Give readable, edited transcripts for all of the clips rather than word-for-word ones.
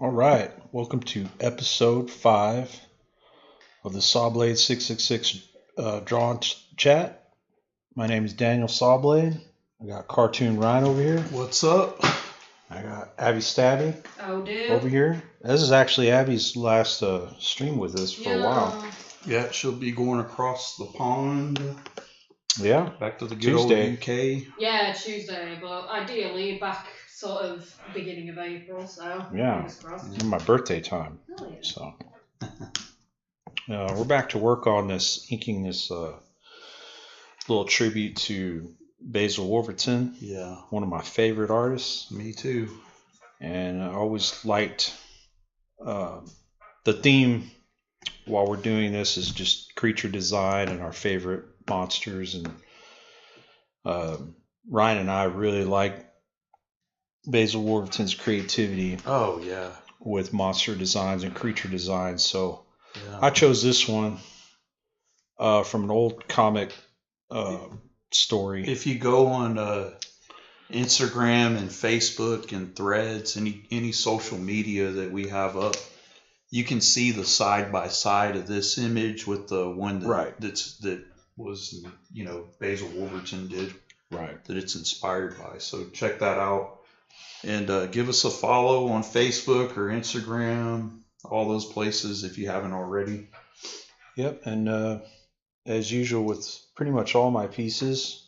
All right, welcome to episode 5 of the Sawblade 666 Drawn Chat. My name is Daniel Sawblade. I got Cartoon Ryan over here. What's up? I got Abby Stabby dude. over here. This is actually Abby's last stream with us for a while. Yeah, she'll be going across the pond. Yeah, back to the good Tuesday. old UK. Yeah, Tuesday, but ideally back sort of beginning of April, so Yeah, fingers crossed. in my birthday time. Oh, yeah. So we're back to work on this, inking this little tribute to Basil Wolverton. Yeah, One of my favorite artists. me too. And I always liked the theme while we're doing this is just creature design and our favorite monsters. And Ryan and I really like Basil Wolverton's creativity. Oh yeah, with monster designs and creature designs. So yeah. I chose this one from an old comic story. If you go on Instagram and Facebook and Threads, any social media that we have up, you can see the side by side of this image with the one that that was Basil Wolverton did. Right. That it's inspired by. So check that out. And give us a follow on Facebook or Instagram, all those places if you haven't already. Yep, and as usual with pretty much all my pieces,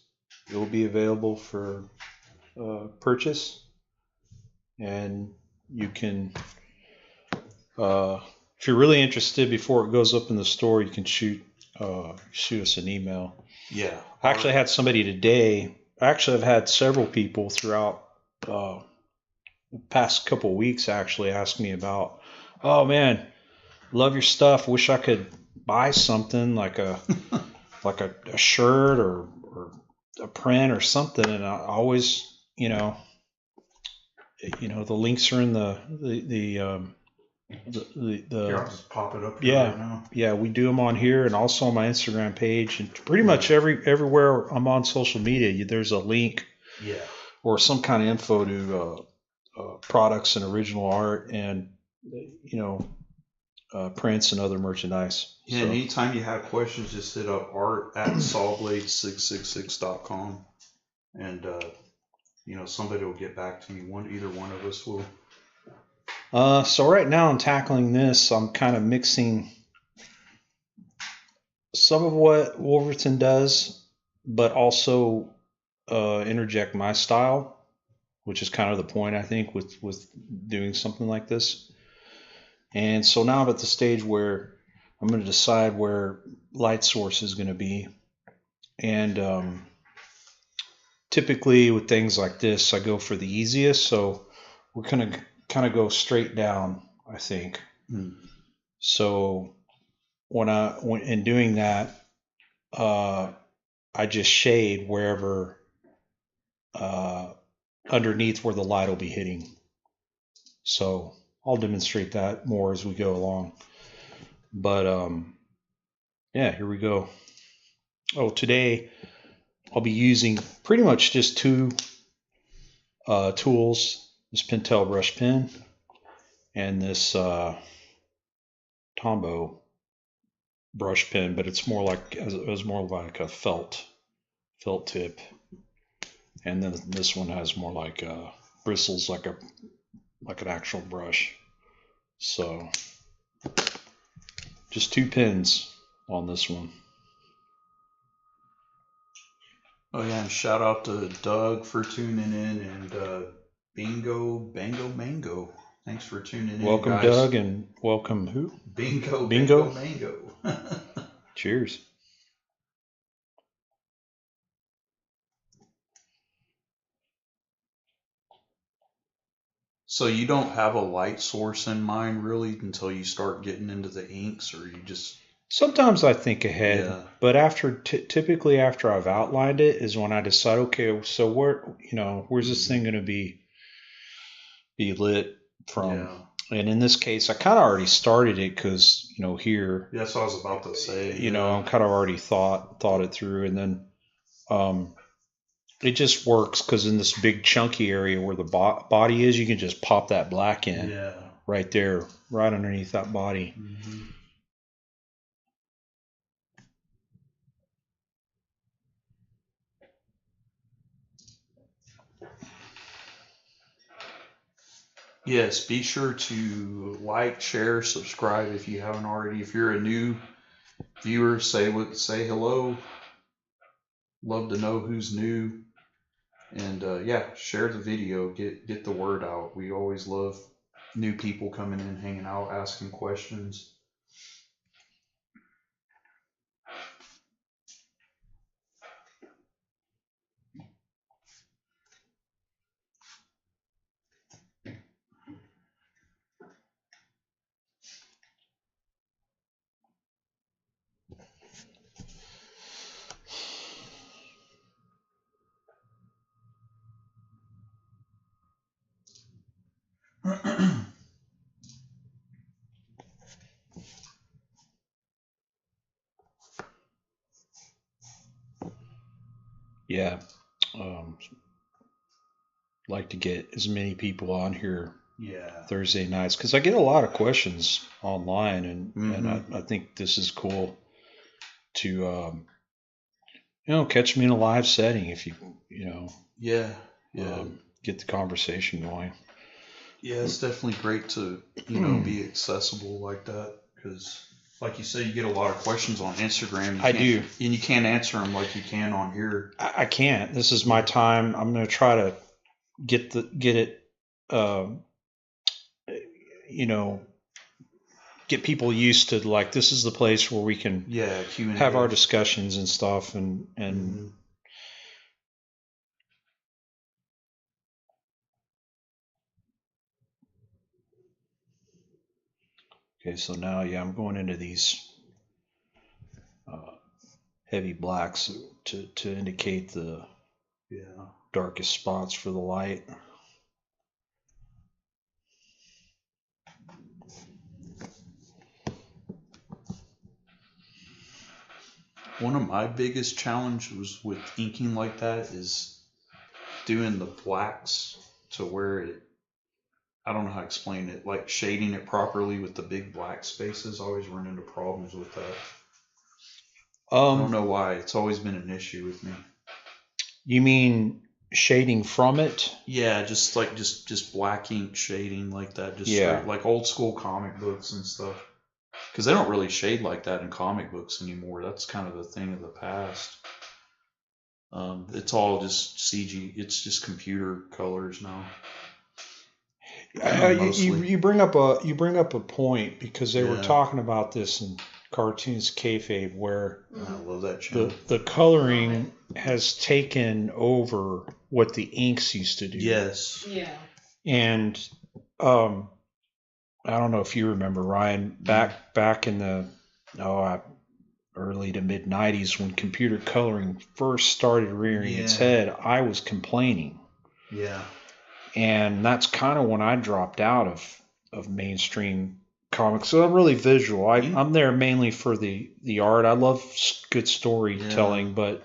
it will be available for purchase. And you can, if you're really interested, before it goes up in the store, you can shoot us an email. Yeah. I actually had somebody today. I've had several people throughout the past couple of weeks actually ask me about, oh man, love your stuff. Wish I could buy something like a a shirt or a print or something. And I always, the links are in the Here, I'll just pop it up here right now. Yeah, we do them on here and also on my Instagram page and pretty much everywhere I'm on social media. There's a link, or some kind of info to products and original art and prints and other merchandise. Yeah, and anytime you have questions, just hit up art@sawblade666.com, and somebody will get back to you. Either one of us will. So right now I'm tackling this. I'm kind of mixing some of what Wolverton does, but also interject my style, which is kind of the point, I think, with doing something like this. And so now I'm at the stage where I'm going to decide where light source is going to be. And typically with things like this, I go for the easiest. So we're going to kind of go straight down, I think. So when in doing that, I just shade wherever underneath where the light will be hitting. So I'll demonstrate that more as we go along. But yeah, here we go. Oh, today I'll be using pretty much just two tools. This Pentel brush pen and this Tombow brush pen, but it's more like a felt tip. And then this one has more like bristles, like an actual brush. So just two pins on this one. Oh yeah, and shout out to Doug for tuning in, and Bingo Mango. Thanks for tuning in. Welcome, guys. Doug, and welcome who? Bingo Mango. Cheers. So you don't have a light source in mind really until you start getting into the inks, or you just... Sometimes I think ahead, but typically after I've outlined it is when I decide, okay, so where's this thing going to be lit from? Yeah. And in this case, I kind of already started it because here. That's what I was about to say. I'm kind of already thought it through, and then it just works because in this big chunky area where the body is, you can just pop that black in. Yeah. right there, right underneath that body. Mm-hmm. Yes, be sure to like, share, subscribe if you haven't already. If you're a new viewer, say hello. Love to know who's new. And yeah, share the video. Get the word out. We always love new people coming in, hanging out, asking questions. Yeah. Like to get as many people on here Yeah. Thursday nights because I get a lot of questions online, and I think this is cool to catch me in a live setting if you Yeah. get the conversation going. Yeah, it's definitely great to be accessible like that because, like you said, you get a lot of questions on Instagram. I do, and you can't answer them like you can on here. I can't. This is my time. I'm going to try to get it. Get people used to like this is the place where we can Q&A. have our discussions and stuff and Okay, so now I'm going into these heavy blacks to indicate the darkest spots for the light. One of my biggest challenges with inking like that is doing the blacks to where I don't know how to explain it, like shading it properly with the big black spaces. I always run into problems with that. I don't know why. It's always been an issue with me. You mean shading from it? Yeah, just black ink shading like that. Just straight, like old school comic books and stuff. Because they don't really shade like that in comic books anymore. That's kind of a thing of the past. It's all just CG. It's just computer colors now. You bring up a point because they were talking about this in Cartoons Kayfabe where I love that channel. The coloring has taken over what the inks used to do. Yes. Yeah. And I don't know if you remember, Ryan, back in the early to mid 90s when computer coloring first started rearing its head, I was complaining. Yeah. And that's kind of when I dropped out of mainstream comics. So I'm really visual. I'm there mainly for the art. I love good storytelling, but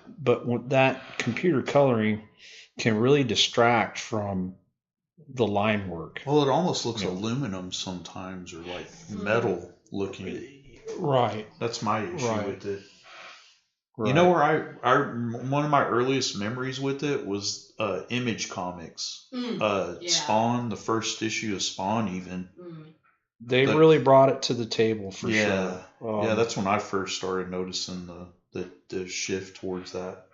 that computer coloring can really distract from the line work. Well, it almost looks aluminum sometimes, or like metal looking. Right. That's my issue with it. Right. You know where one of my earliest memories with it was Image Comics. Spawn, the first issue of Spawn even. They really brought it to the table for sure. Yeah, that's when I first started noticing the shift towards that.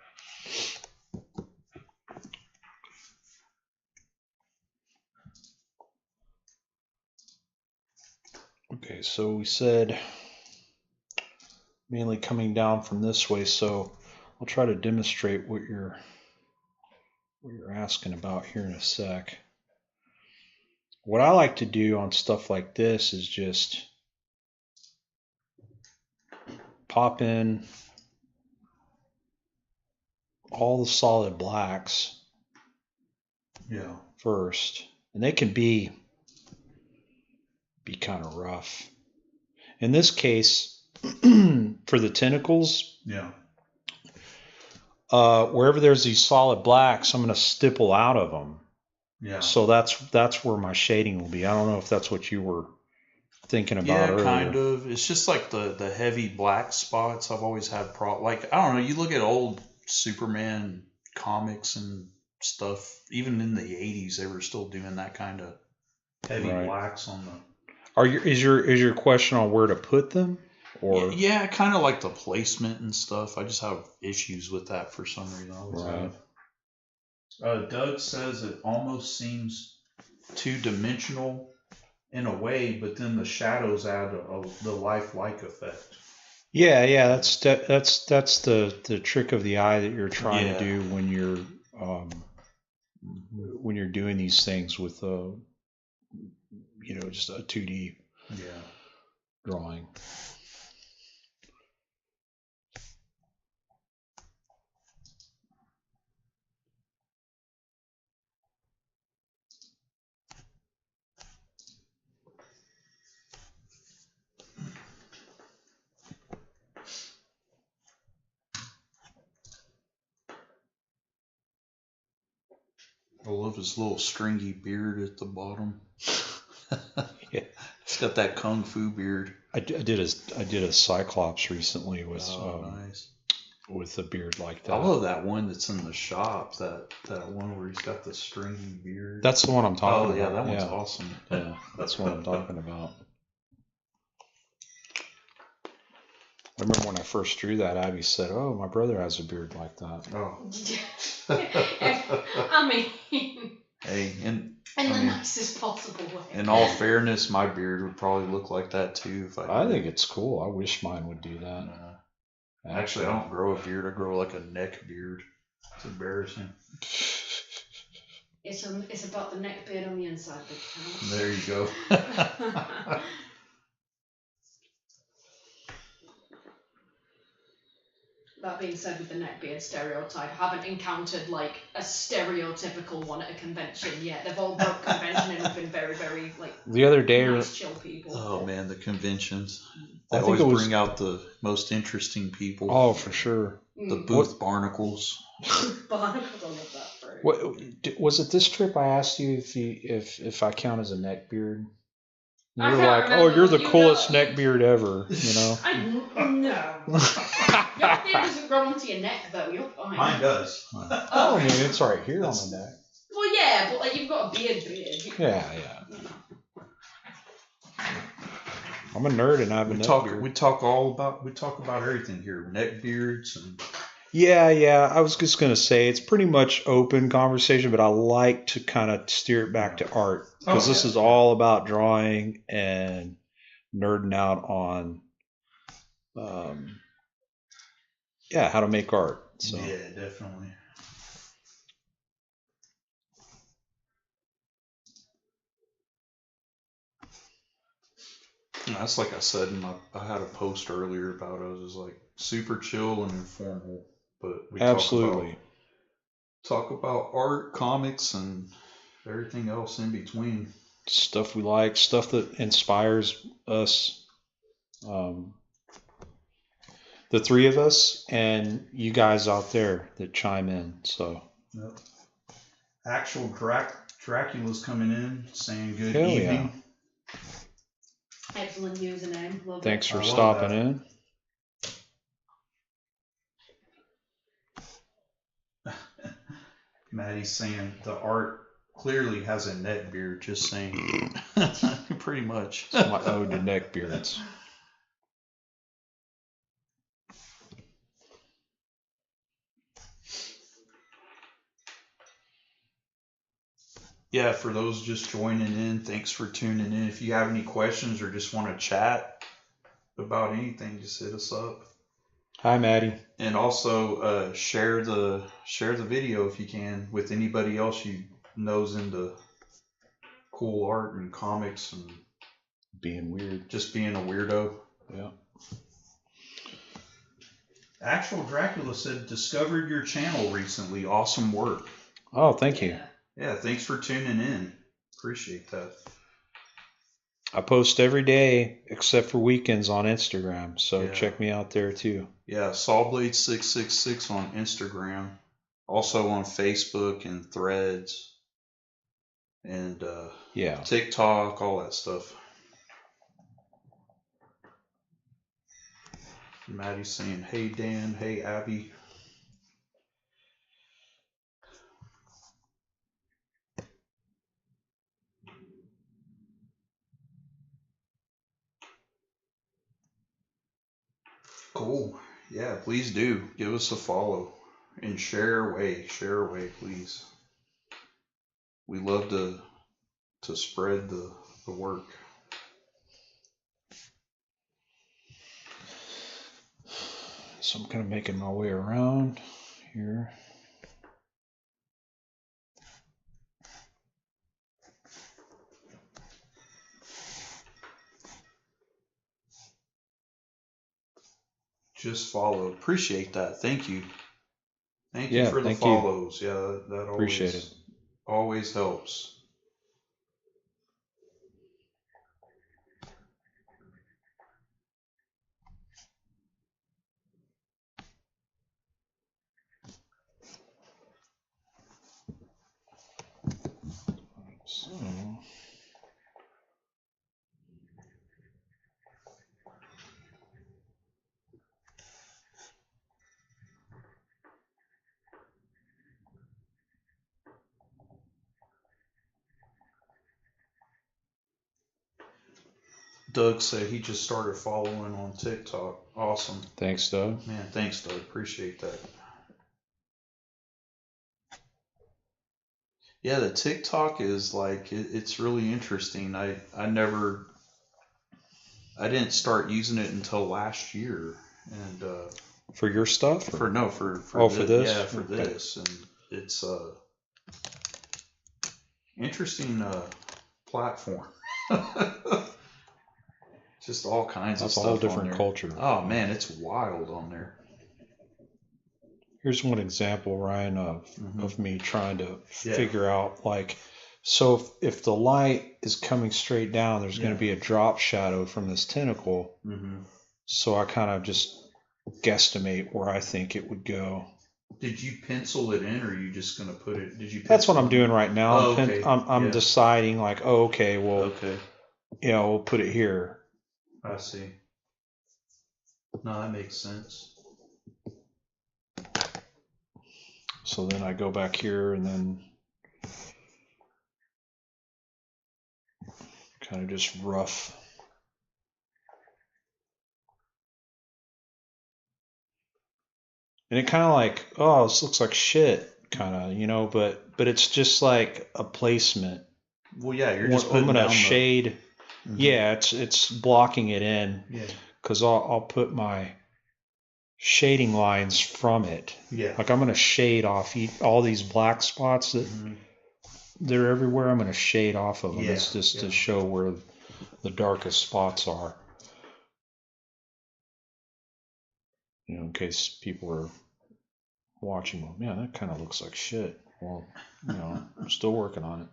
Okay, so we said mainly coming down from this way, so I'll try to demonstrate what you're asking about here in a sec. What I like to do on stuff like this is just pop in all the solid blacks first, and they can be kind of rough. In this case, for the tentacles, wherever there's these solid blacks, I'm going to stipple out of them Yeah. So that's where my shading will be. I don't know if that's what you were thinking about earlier. Kind of. It's just like the heavy black spots. I've always had like, I don't know. You look at old Superman comics and stuff. Even in the 80s, they were still doing that kind of heavy blacks on the. Is your question on where to put them? Or yeah, kind of like the placement and stuff. I just have issues with that for some reason. Doug says it almost seems two-dimensional in a way, but then the shadows add the lifelike effect. Yeah, that's the trick of the eye that you're trying to do when you're doing these things with just a 2D drawing. I love his little stringy beard at the bottom. Yeah, it's got that kung fu beard. I did a Cyclops recently with nice. With a beard like that. I love that one that's in the shop. That one where he's got the stringy beard. That's the one I'm talking about. Oh yeah, that one's awesome. Yeah, that's what I'm talking about. I remember when I first drew that, Abby said, "Oh, my brother has a beard like that." Oh. I mean. Hey, in the nicest possible way. In all fairness, my beard would probably look like that too if I think it's cool. I wish mine would do that. Actually, I don't grow a beard. I grow like a neck beard. It's embarrassing. It's about the neck beard on the inside that counts. There you go. That being said, with the neckbeard stereotype, I haven't encountered like a stereotypical one at a convention yet. They've all broke convention and have been very, very like the other day nice, chill people. Oh man, the conventions. They always bring out the most interesting people. Oh, for sure. The booth barnacles. Barnacles, I love that phrase. What was it this trip I asked you if I count as a neckbeard? You were like, remember. "Oh, you're the coolest neckbeard ever," you know. No. Your beard doesn't grow onto your neck though. You're fine. Mine does. Oh, I mean, it's right here on the neck. Well, yeah, but like you've got a beard. Yeah. I'm a nerd and I have a neck beard. We talk about everything here. Neck beards and. Yeah. I was just gonna say it's pretty much open conversation, but I like to kind of steer it back to art because this is all about drawing and nerding out on, how to make art. So. Yeah, definitely. That's like I said I had a post earlier about it. It was like super chill and informal, but we talk about art, comics, and everything else in between. Stuff we like, stuff that inspires us. The three of us and you guys out there that chime in. So. Yep. Actual Dracula's coming in saying good evening. Yeah. Excellent username. Love Thanks for stopping in. Maddie's saying the art clearly has a neck beard, just saying. Pretty much. It's my ode to neck beards. Yeah, for those just joining in, thanks for tuning in. If you have any questions or just want to chat about anything, just hit us up. Hi, Maddie. And also share the video if you can with anybody else you knows into cool art and comics and being weird. Just being a weirdo. Yeah. Actual Dracula said, discovered your channel recently. Awesome work. Oh, thank you. Yeah, thanks for tuning in. Appreciate that. I post every day except for weekends on Instagram, so check me out there too. Yeah, Sawblade 666 on Instagram. Also on Facebook and Threads. and Yeah. TikTok, all that stuff. Maddie's saying, "Hey Dan, hey Abby." Cool. Yeah, please do give us a follow and share away, please. We love to spread the work. So I'm kind of making my way around here. Just follow. Appreciate that. Thank you. Thank you for the follows. Yeah, that always appreciate it. Always helps. So Doug said he just started following on TikTok. Awesome. thanks, Doug. Man, thanks, Doug. Appreciate that. Yeah, the TikTok is like it's really interesting. I didn't start using it until last year, and For your stuff? for for this? Yeah, for Okay. this, and it's interesting platform. Just all kinds of That's stuff. a whole on different there. culture. Oh man, it's wild on there. Here's one example, Ryan, Mhm. of me trying to Yeah. figure out, like, so if the light is coming straight down, there's going Yeah. to be a drop shadow from this tentacle. Mhm. So I kind of just guesstimate where I think it would go. Did you pencil it in, or are you just gonna put it? Did you? That's what pencil I'm doing right now. Oh, okay. I'm Yeah. deciding, like, oh, okay, well, Okay, we'll put it here. I see. No, that makes sense. So then I go back here and then kind of just rough. And it kind of like, oh, this looks like shit, kind of, but it's just like a placement. Well, yeah, you're just putting I'm gonna down shade. Mhm. Yeah, it's blocking it in. Yeah. Because I'll put my shading lines from it. Yeah. Like I'm gonna shade off all these black spots that Mhm. they're everywhere. I'm gonna shade off of them. Yeah, It's just yeah. to show where the darkest spots are. In case people are watching, well, man, that kind of looks like shit. Well, I'm still working on it.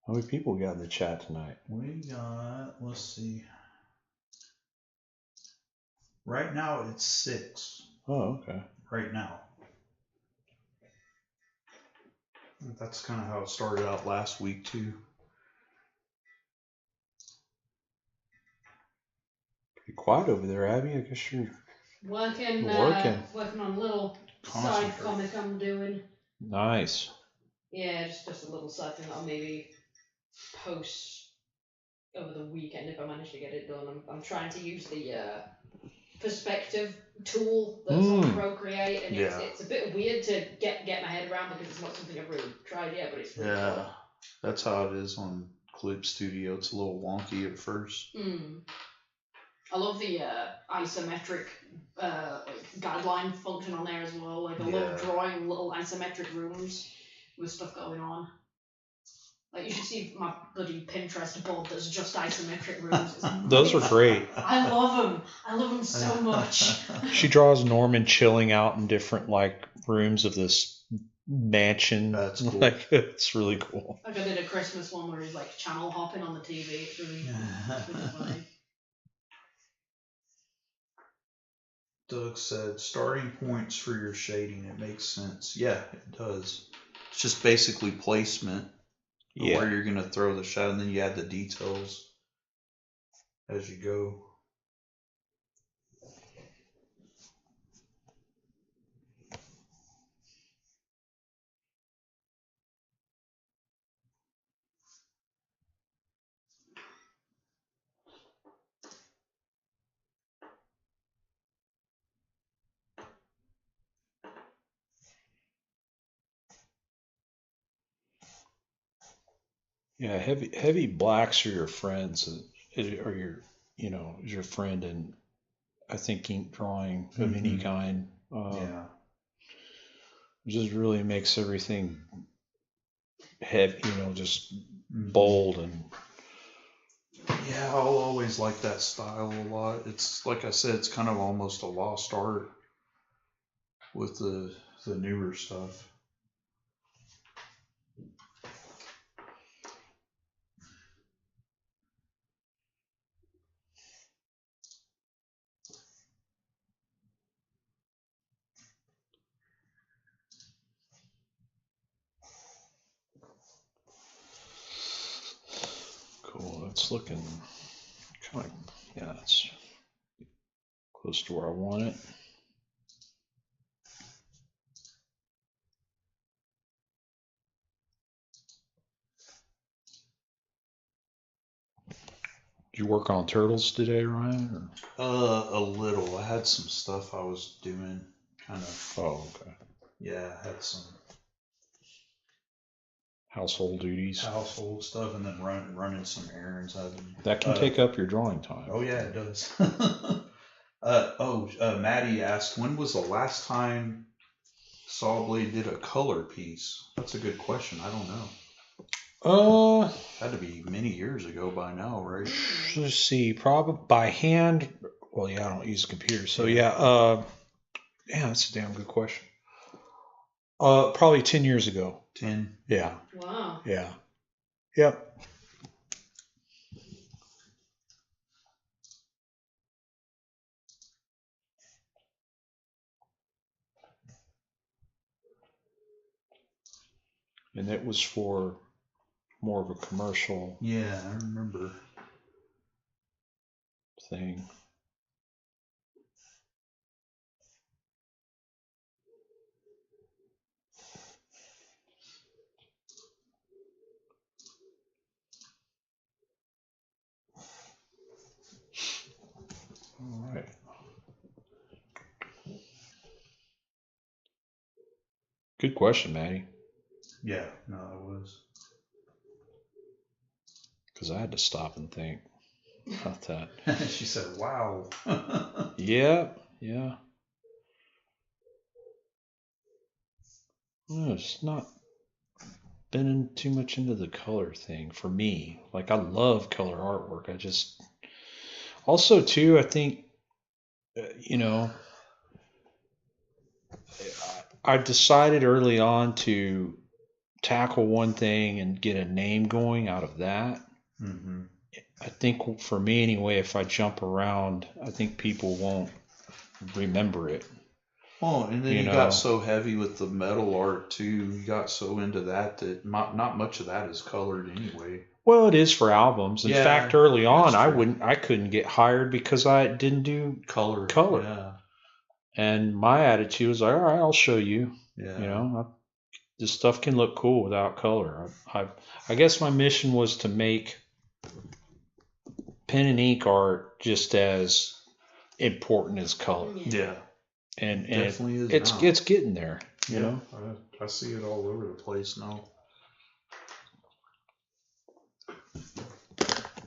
How many people we got in the chat tonight? We got, let's see. Right now it's 6. Oh, okay. Right now. That's kind of how it started out last week too. Pretty quiet over there, Abby. I guess you're Working on a little side Concentrate. comic I'm doing. nice. Yeah, just a little side thing that I'll maybe post over the weekend if I manage to get it done. I'm trying to use the perspective tool that's on Procreate, and Yeah. it's a bit weird to get my head around because it's not something I've really tried yet, but it's really fun. That's how it is on Clip Studio. It's a little wonky at first. I love the isometric guideline function on there as well. Like I love drawing little isometric rooms with stuff going on. Like you should see my bloody Pinterest board that's just isometric rooms. Those are great. I love them. I love them so much. She draws Norman chilling out in different rooms of this mansion. That's cool. It's really cool. Like I did a Christmas one where he's like channel hopping on the TV. It's really funny. Doug said, starting points for your shading. It makes sense. Yeah, it does. It's just basically placement of where you're going to throw the shadow, and then you add the details as you go. Yeah, heavy blacks are your friends, or is your friend, and I think ink drawing of any kind. Yeah. Just really makes everything heavy, just bold and. Yeah, I'll always like that style a lot. It's like I said, it's kind of almost a lost art with the newer stuff. Cool. It's looking kind of, yeah, it's close to where I want it. Did you work on turtles today, Ryan? Or? A little. I had some stuff I was doing, kind of. Oh, okay. Yeah, I had some household duties. Household stuff, and then running some errands. That can take up your drawing time. Oh yeah, it does. Maddie asked, when was the last time Sawblade did a color piece? That's a good question. I don't know. Had to be many years ago by now, right? Let's see, probably by hand. Well, yeah, I don't use a computer, so yeah. That's a damn good question. Probably 10 years ago. 10. Yeah. Wow. Yeah. Yep. And it was for more of a commercial. Yeah, I remember. Thing. All right. Good question, Maddie. Yeah, no, it was. Because I had to stop and think about that. She said, wow. Yeah. It's not been too much into the color thing for me. Like, I love color artwork. I just. Also, too, I think, I decided early on to tackle one thing and get a name going out of that. Mm-hmm. I think for me anyway, if I jump around, I think people won't remember it. Oh, and then you got so heavy with the metal art too. You got so into that not much of that is colored anyway. Well, it is for albums. In fact, early on, I couldn't get hired because I didn't do color. Yeah. And my attitude was like, all right, I'll show you. Yeah. This stuff can look cool without color. I guess my mission was to make pen and ink art just as important as color. Yeah. And definitely it's getting there. You know? I see it all over the place now.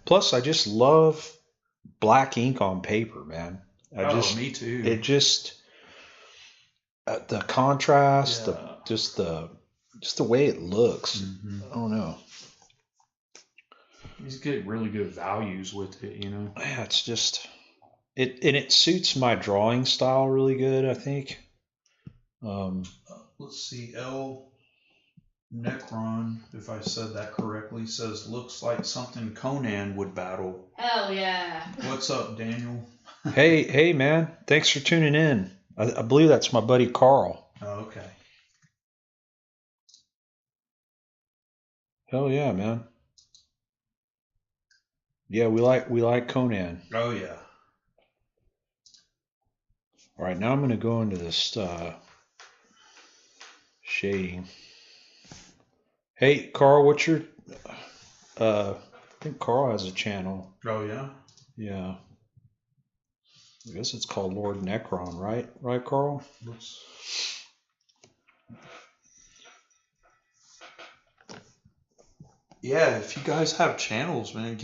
Plus, I just love black ink on paper, man. Me too. It just the contrast, just the way it looks. Mm-hmm. I don't know. You get really good values with it, Yeah, it's just it suits my drawing style really good, I think. Let's see, L. Necron, if I said that correctly, says looks like something Conan would battle. Hell yeah. What's up, Daniel? Hey, man. Thanks for tuning in. I believe that's my buddy Carl. Oh, okay. Hell yeah, man. Yeah, we like Conan. Oh yeah. All right, now I'm going to go into this shading. Hey, Carl, what's your? I think Carl has a channel. Oh yeah. Yeah. I guess it's called Lord Necron, right? Right, Carl? Looks. Yeah, if you guys have channels, man,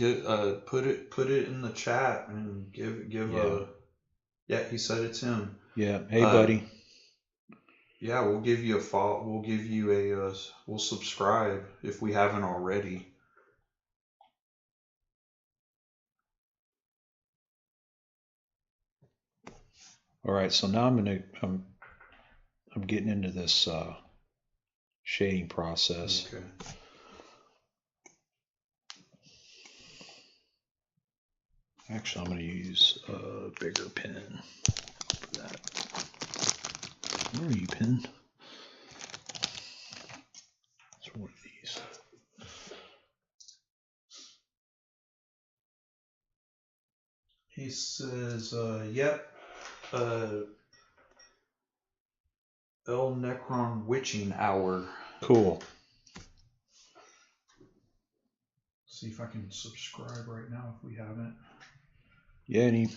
put it in the chat and give Yeah. a. Yeah, he said it's him. Yeah. Hey, buddy. Yeah, we'll give you a follow. We'll give you a. We'll subscribe if we haven't already. All right, so now I'm getting into this shading process. Okay. Actually, I'm going to use a bigger pen for that. Where are you, pen? It's one of these. He says, "Yep, El Necron Witching Hour." Cool. See if I can subscribe right now if we haven't. Yeah, any Let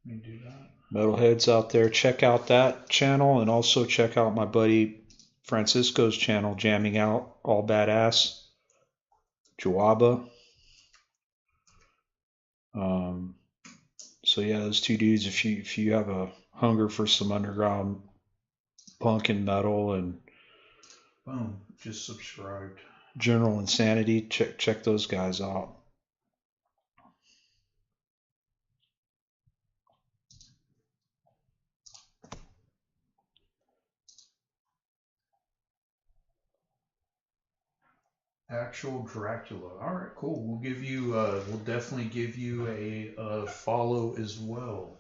me do that. metalheads out there, check out that channel, and also check out my buddy Francisco's channel, Jamming Out All Badass. Joaba. So yeah, those two dudes. If you have a hunger for some underground punk and metal and Boom, just subscribed. general insanity, check those guys out. Actual Dracula. All right, cool. We'll give you. We'll definitely give you a follow as well.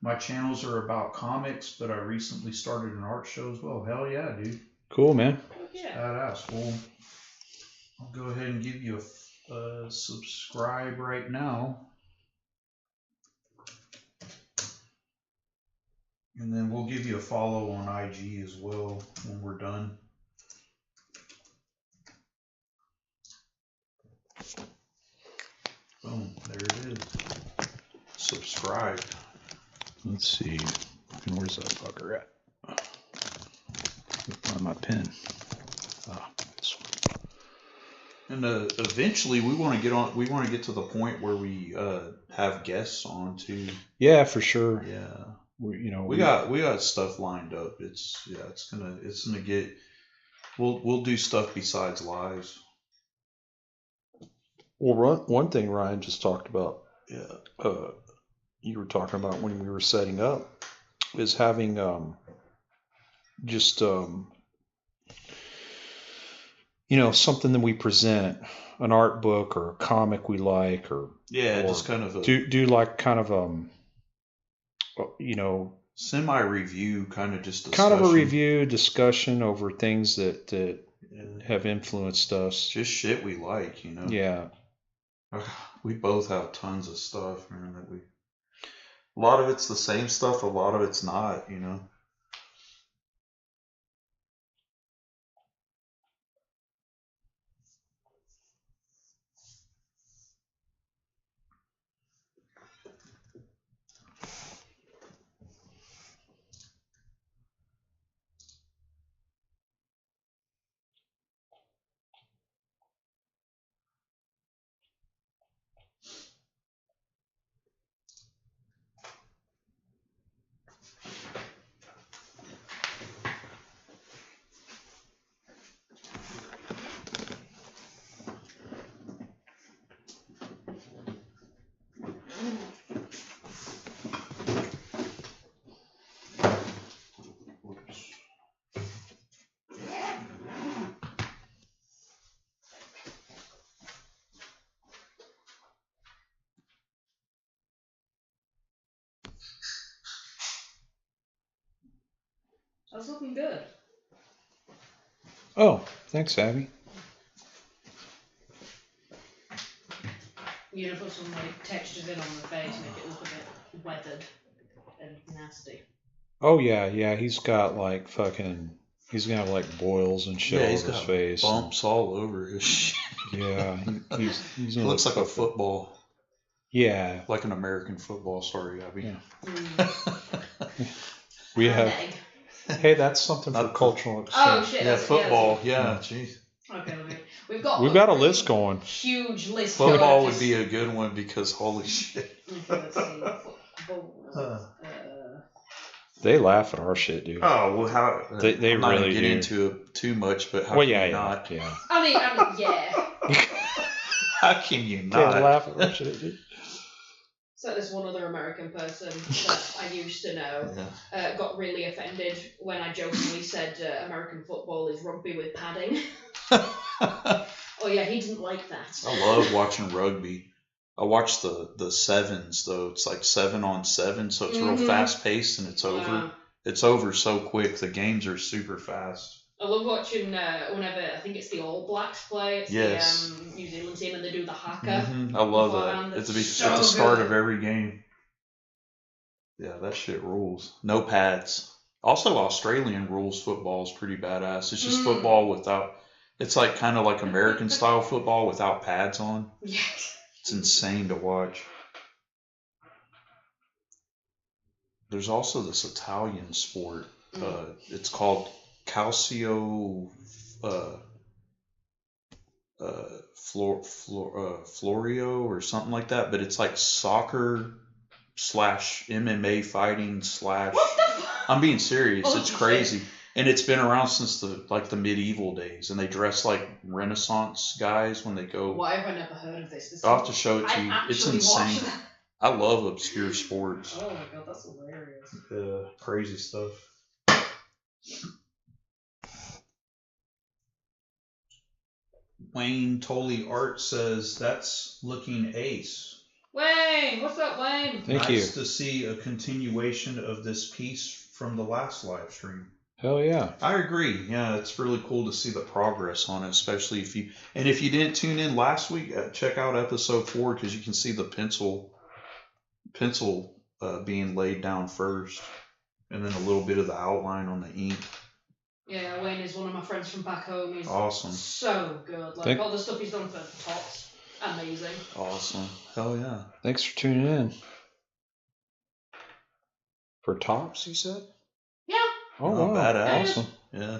My channels are about comics, but I recently started an art show as well. Hell yeah, dude. Cool, man. Yeah. Badass. Well, I'll go ahead and give you a subscribe right now. And then we'll give you a follow on IG as well when we're done. Boom, there it is. Subscribed. Let's see. And where's that fucker at? Find my pen. Ah, this one. And eventually, we want to get on. We want to get to the point where we have guests on too. Yeah, for sure. Yeah, We got stuff lined up. It's gonna get. We'll do stuff besides lives. Well, one thing Ryan just talked about. Yeah. You were talking about when we were setting up is having just something that we present, an art book or a comic we like, or just kind of do like kind of semi review, kind of just discussion. Kind of a review discussion over things that have influenced us, just shit we like, Yeah, we both have tons of stuff, man. A lot of it's the same stuff, a lot of it's not, That's looking good. Oh, thanks, Abby. You're gonna put some like textures in on the face, make it look a bit weathered and nasty. Oh yeah. He's got like fucking. He's gonna have like boils and shit all he's over his got face. bumps all over his shit. Yeah, he's He gonna looks look like a fucked up. football. Yeah. Like an American football. Sorry, Abby. Yeah. We have. Egg. Hey, that's something for Not cultural exchange. Oh shit. Yeah, football. Yeah. Jeez. Okay, We've got a list going. Huge list. Football going. would be a good one because holy shit. Okay, let's see. Football. They laugh at our shit, dude. Oh well, how They I'm not really gonna get do. into it too much, but how Well, can yeah, you yeah, not? yeah. I mean, yeah. How can you They not? laugh at our shit, dude. So this one other American person that I used to know got really offended when I jokingly said American football is rugby with padding. Oh yeah, he didn't like that. I love watching rugby. I watch the sevens though. It's like 7-on-7, so it's real fast paced and it's over. It's over so quick. The games are super fast. I love watching whenever I think it's the All Blacks play. It's Yes. the New Zealand team and they do the haka. I love beforehand. that. It's So at the start good. of every game. Yeah, that shit rules. No pads. Also, Australian rules football is pretty badass. It's just football without. It's like kind of like American style football without pads on. Yes. It's insane to watch. There's also this Italian sport. It's called Calcio Florio or something like that. But it's like soccer / MMA fighting / What the fuck? I'm being serious. Oh, it's shit. crazy. And it's been around since the medieval days, and they dress like Renaissance guys when they go. Why have I never heard of this? I'll have to show it to you. I It's actually insane. watched that. I love obscure sports. Oh my god, that's hilarious. Crazy stuff. Wayne Tolley Art says that's looking ace. Wayne, what's up, Wayne? Thank Nice you. to see a continuation of this piece from the last live stream. Hell yeah. I agree. Yeah, it's really cool to see the progress on it, especially if you didn't tune in last week, check out episode 4 because you can see the pencil being laid down first, and then a little bit of the outline on the ink. Yeah, Wayne is one of my friends from back home. He's Awesome. so good. Like all the stuff he's done for Tops, amazing. Awesome. Hell yeah. Thanks for tuning in. For Tops, you said? Yeah. Oh, Oh, wow. badass. Awesome. Yeah.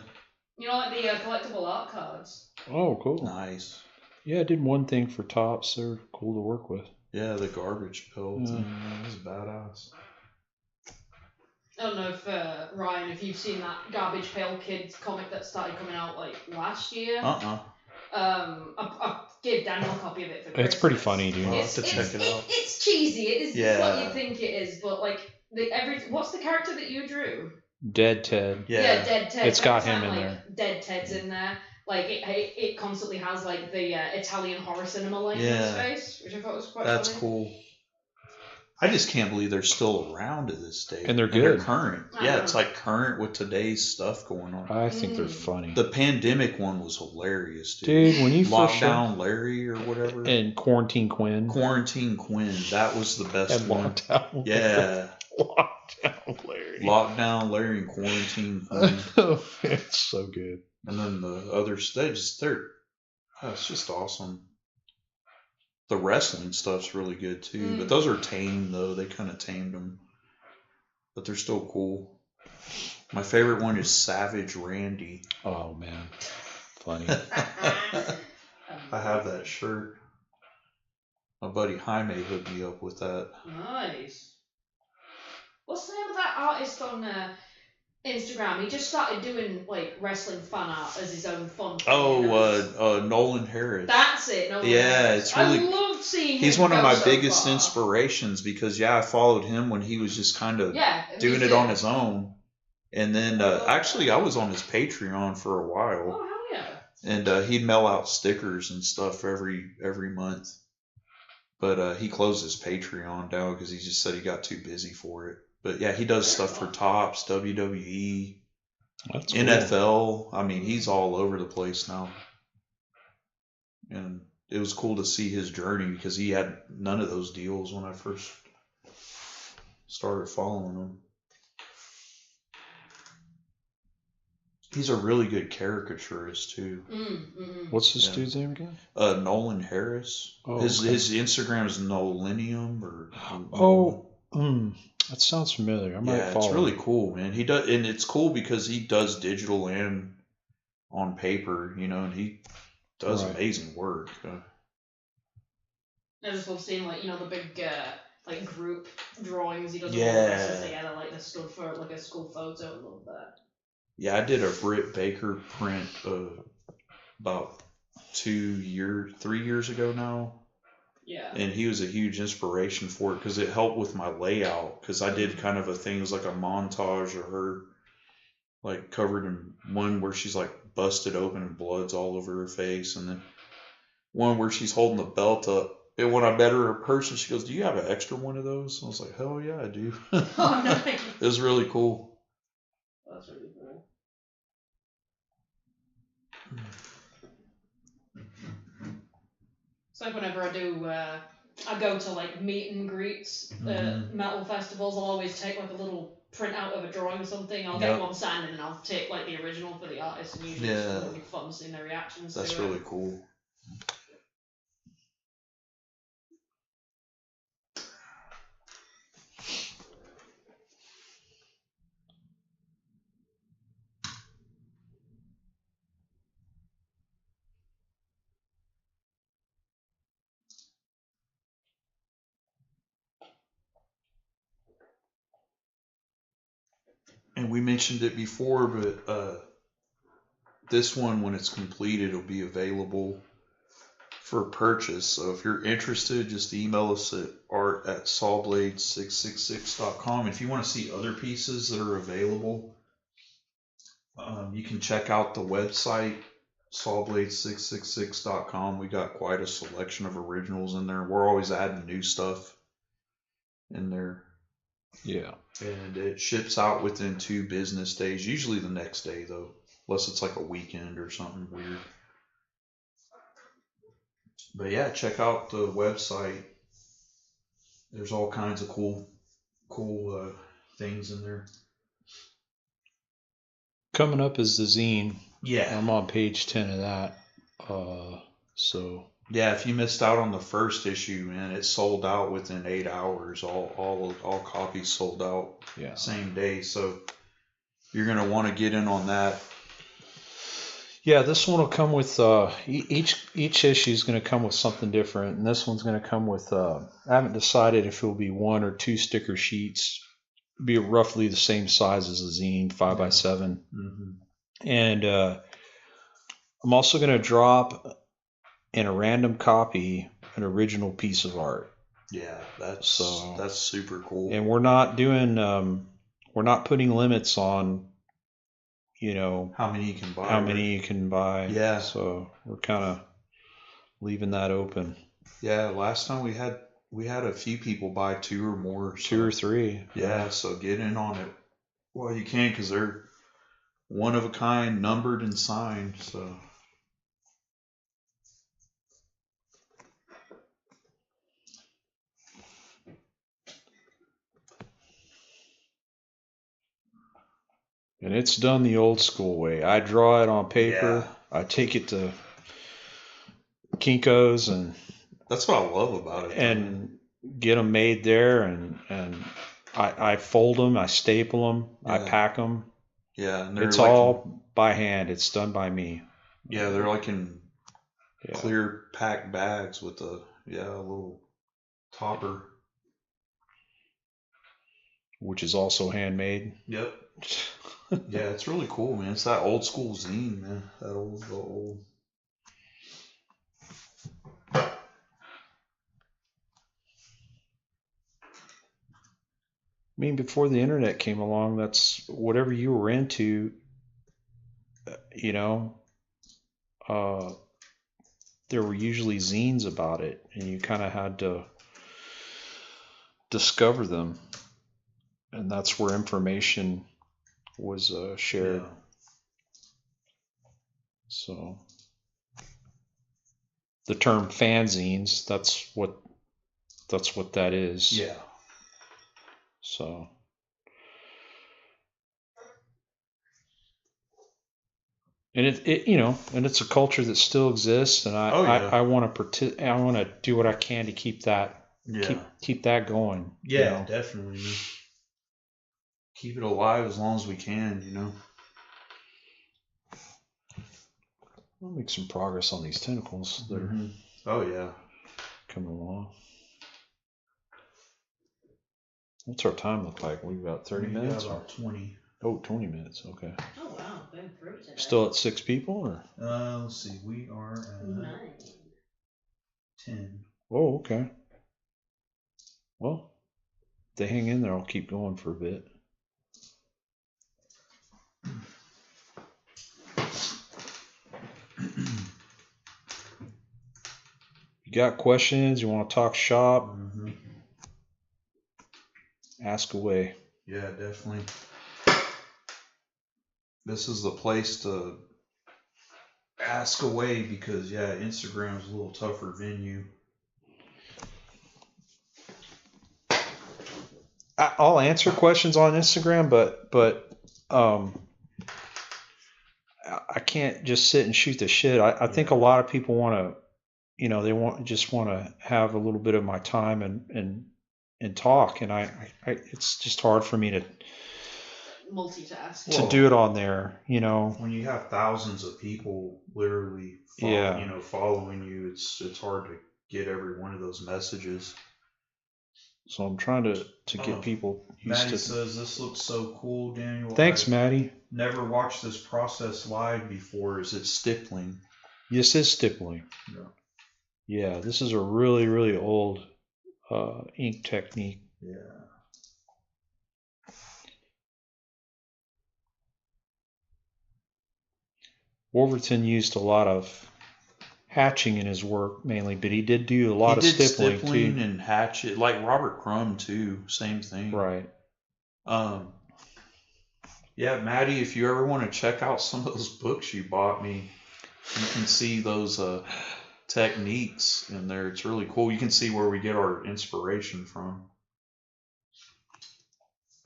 You know, like the collectible art cards. Oh, cool. Nice. Yeah, I did one thing for Tops. They're cool to work with. Yeah, the garbage pill Yeah. thing. That was badass. I don't know if Ryan, if you've seen that Garbage Pail Kids comic that started coming out like last year. I gave Daniel a copy of it for Christmas. It's pretty funny, dude. I'll have to check it out. It's cheesy. It is Yeah. what you think it is, but like what's the character that you drew? Dead Ted. Yeah. Dead Ted. It's got Every him time, in like, Dead Ted's in there. Like it constantly has like the Italian horror cinema light in his face, which I thought was quite That's funny. cool. I just can't believe they're still around to this day. And they're good. Current. Yeah, it's like current with today's stuff going on. I think they're funny. The pandemic one was hilarious, dude. Dude, when you first Lockdown Larry or whatever. and Quarantine Quinn. Quarantine Quinn. That was the best And one. Lockdown. Yeah. Lockdown Larry. Lockdown Larry and Quarantine Quinn. It's so good. And then the other it's just awesome. The wrestling stuff's really good too, but those are tame though. They kind of tamed them, but they're still cool. My favorite one is Savage Randy. Oh man, funny. I have that shirt. My buddy Jaime hooked me up with that. Nice. What's the name of that artist on Instagram? He just started doing like wrestling fan art as his own fun thing. Nolan Harris. That's it. Nolan Yeah, Harris. it's really. I love seeing. He's him one of go my so biggest far. inspirations because I followed him when he was just kind of doing it on his own, and then actually I was on his Patreon for a while. Oh hell yeah! And he'd mail out stickers and stuff every month, but he closed his Patreon down because he just said he got too busy for it. But yeah, he does stuff for Tops, WWE. That's cool. NFL. I mean, he's all over the place now. And it was cool to see his journey because he had none of those deals when I first started following him. He's a really good caricaturist too. What's this dude's name again? Nolan Harris. Oh, his Instagram is Nolinium or. That sounds familiar. I might follow. It's really cool, man. He does, and it's cool because he does digital and on paper, you know, and he does amazing work. I just love seeing the big like group drawings he does. Yeah. Together, like they stood for like a school photo. I love that. Yeah, I did a Britt Baker print about 3 years ago now. Yeah. And he was a huge inspiration for it because it helped with my layout. Because I did kind of a thing, it was like a montage of her, like covered in one where she's like busted open and blood's all over her face, and then one where she's holding the belt up. And when I met her in person, she goes, "Do you have an extra one of those?" And I was like, "Hell yeah, I do." Oh, nice. It was really cool. That's really cool. It's like whenever I do, I go to like meet and greets, metal festivals, I'll always take like a little print out of a drawing or something. I'll get one signed and I'll take like the original for the artist, and usually it's really fun seeing their reactions. That's really cool. And we mentioned it before, but this one, when it's completed, it'll be available for purchase. So if you're interested, just email us at art@sawblade666.com. If you want to see other pieces that are available, you can check out the website, sawblade666.com. We got quite a selection of originals in there. We're always adding new stuff in there. Yeah. And it ships out within 2 business days, usually the next day though, unless it's like a weekend or something weird. But yeah, check out the website. There's all kinds of cool things in there. Coming up is the zine. Yeah. I'm on page 10 of that. So. Yeah, if you missed out on the first issue, man, it sold out within 8 hours. All copies sold out same day. So you're gonna want to get in on that. Yeah, this one will come with each issue is going to come with something different, and this one's going to come with. I haven't decided if it will be 1 or 2 sticker sheets. It'll be roughly the same size as a zine, 5x7, and I'm also going to drop in a random copy an original piece of art. Yeah, that's super cool. And we're not doing we're not putting limits on, you know, how many you can buy. Yeah. So we're kind of leaving that open. Yeah, last time we had a few people buy 2 or more. 2 or 3. Yeah, so get in on it while you can, because they're one of a kind, numbered and signed. So. And it's done the old school way. I draw it on paper. Yeah. I take it to Kinko's, and that's what I love about it. And get them made there, and I fold them, I staple them, I pack them. Yeah, and it's like all by hand. It's done by me. Yeah, they're like in clear packed bags with a little topper, which is also handmade. Yep. Yeah, it's really cool, man. It's that old school zine, man. The old. I mean, before the internet came along, that's whatever you were into, you know, there were usually zines about it, and you kind of had to discover them. And that's where information was shared. So the term fanzines, that's what that is. Yeah. So and it and it's a culture that still exists, and I want to do what I can to keep that keep that going. Yeah, definitely. Man. Keep it alive as long as we can, We'll make some progress on these tentacles that are coming along. What's our time look like? We've got 30 minutes? About 20. Oh, 20 minutes. Okay. Oh, wow. Been through today. Still at 6 people? Or? Let's see. We are at 9. 10. Oh, okay. Well, if they hang in there, I'll keep going for a bit. You got questions? You want to talk shop? Mm-hmm. Ask away. Yeah, definitely. This is the place to ask away because, Instagram's a little tougher venue. I'll answer questions on Instagram, but I can't just sit and shoot the shit. I think a lot of people want to, they want to have a little bit of my time and talk, and I it's just hard for me to multitask to do it on there. When you have thousands of people literally, following you, it's hard to get every one of those messages. So I'm trying to get people used Maddie to. says this looks so cool, Daniel. Thanks, Maddie. Never watched this process live before. Is it stippling? This is stippling. Yeah, this is a really, really old ink technique. Yeah. Wolverton used a lot of hatching in his work mainly, but he did do a lot of stippling too. And hatchet, like Robert Crumb too, same thing. Right. Yeah, Maddie, if you ever want to check out some of those books you bought me, you can see those techniques in there. It's really cool. You can see where we get our inspiration from.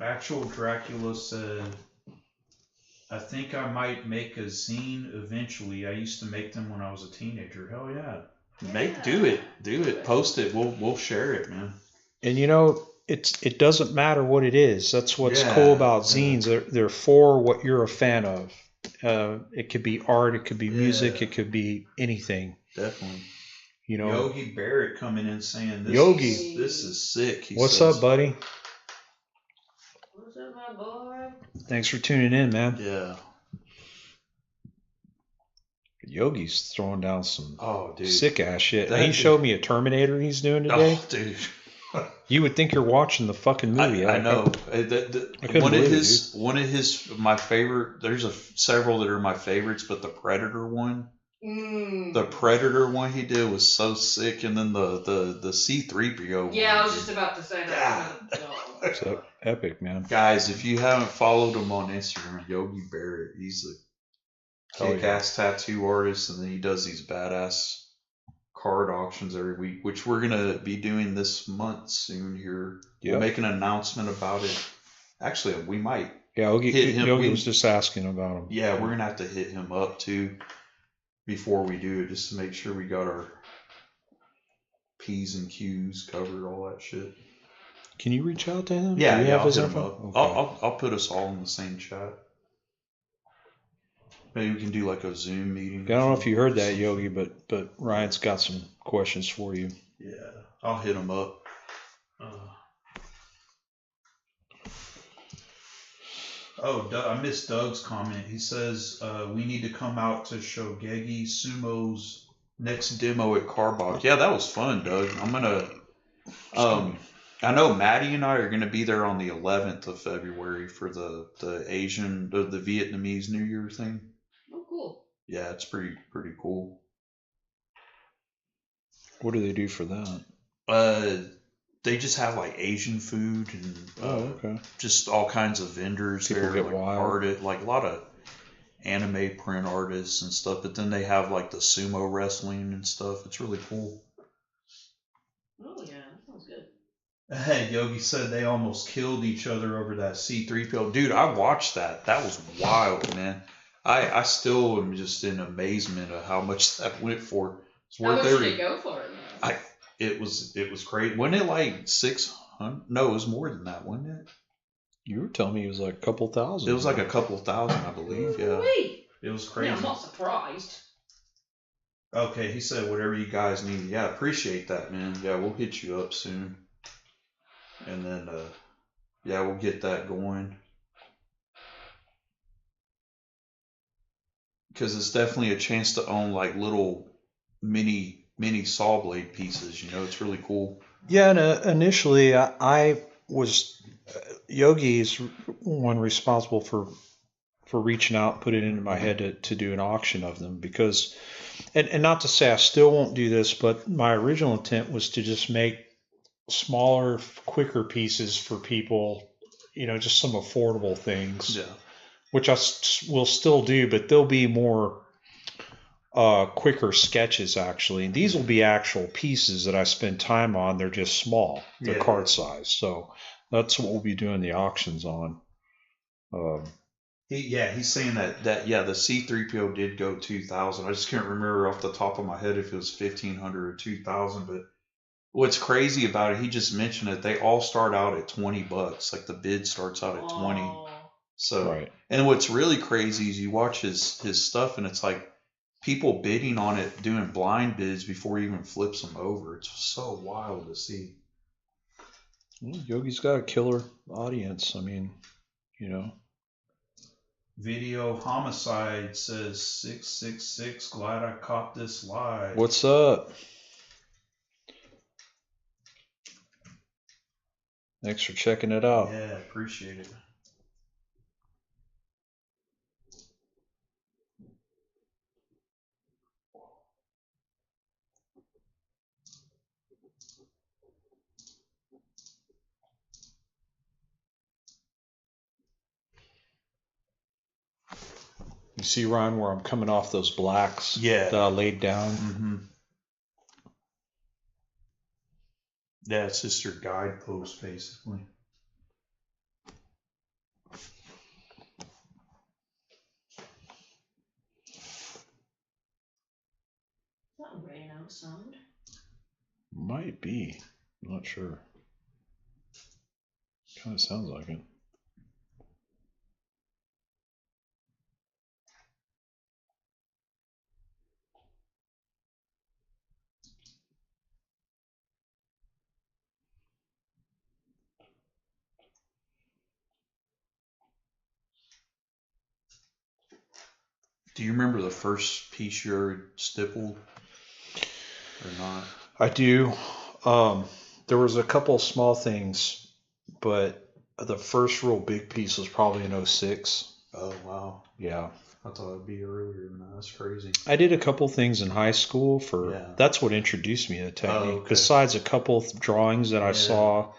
Actual Dracula said, I think I might make a zine eventually. I used to make them when I was a teenager. Hell yeah. Do it. Post it. We'll share it, man. And it doesn't matter what it is. That's what's cool about zines. They're for what you're a fan of. It could be art, it could be music, it could be anything. Definitely. Yogi Barrett coming in saying this is sick. What's up, buddy? What's up, my boy? Thanks for tuning in, man. Yeah. Yogi's throwing down some sick ass shit. He showed me a Terminator he's doing today. Oh, dude. You would think you're watching the fucking movie. I know. One of his my favorite. There's several that are my favorites, but the Predator one. The Predator one he did was so sick, and then the C-3PO. Yeah, I was just about to say that. It's epic, man. Guys, if you haven't followed him on Instagram, Yogi Barrett, he's a kick-ass tattoo artist, and then he does these badass card auctions every week, which we're gonna be doing this month soon here. Yep. We'll make an announcement about it. Actually, we might. Yeah, Yogi was just asking about him. Yeah, we're gonna have to hit him up too before we do it, just to make sure we got our P's and Q's covered, all that shit. Can you reach out to him? Yeah, I'll hit him up. Okay. I'll put us all in the same chat. Maybe we can do like a Zoom meeting. I don't know if you heard that, Yogi, but Ryan's got some questions for you. Yeah, I'll hit him up. I missed Doug's comment. He says we need to come out to show Gegi Sumo's next demo at Carbach. Yeah, that was fun, Doug. I'm gonna. I know Maddie and I are gonna be there on the 11th of February for the Vietnamese New Year thing. Oh, cool. Yeah, it's pretty cool. What do they do for that? They just have like Asian food and okay. just all kinds of vendors. People there, get like wild. Like a lot of anime print artists and stuff. But then they have like the sumo wrestling and stuff. It's really cool. Oh yeah, that sounds good. Hey, Yogi said they almost killed each other over that C-3PO. Dude, I watched that. That was wild, man. I still am just in amazement of how much that went for. It's How worth much did it go for it, man? It was great. Wasn't it like 600? No, it was more than that, wasn't it? You were telling me it was like a couple thousand. It was like a couple thousand, I believe. Yeah, Wait. it was Yeah, crazy. I'm not surprised. Okay, he said whatever you guys need. Yeah, appreciate that, man. Yeah, we'll hit you up soon, and then yeah, we'll get that going. Because it's definitely a chance to own like little mini Sawblade pieces. You know, it's really cool. Yeah, and initially I was Yogi's one responsible for reaching out and putting it into my head to do an auction of them because, and not to say I still won't do this, but my original intent was to just make smaller, quicker pieces for people, just some affordable things. Yeah. Which I will still do, but they'll be more quicker sketches actually. And these will be actual pieces that I spend time on. They're just small. They're card size. So that's what we'll be doing the auctions on. He's saying that the C-3PO did go 2,000. I just can't remember off the top of my head if it was 1,500 or 2,000. But what's crazy about it, he just mentioned it. They all start out at $20. Like the bid starts out at 20. So, right. And what's really crazy is you watch his stuff and it's like people bidding on it, doing blind bids before he even flips them over. It's so wild to see. Yogi's got a killer audience. I mean, Video Homicide says 666. Glad I caught this live. What's up? Thanks for checking it out. Yeah, appreciate it. You see, Ryan, where I'm coming off those blacks that I laid down? Mm-hmm. Yeah, it's just your guidepost, basically. Is that rain outside? Might be. I'm not sure. Kind of sounds like it. Do you remember the first piece you ever stippled or not? I do. There was a couple of small things, but the first real big piece was probably in 06. Oh, wow. Yeah. I thought it'd be earlier than that. That's crazy. I did a couple things in high school that's what introduced me to the technique. Besides a couple of drawings that I saw,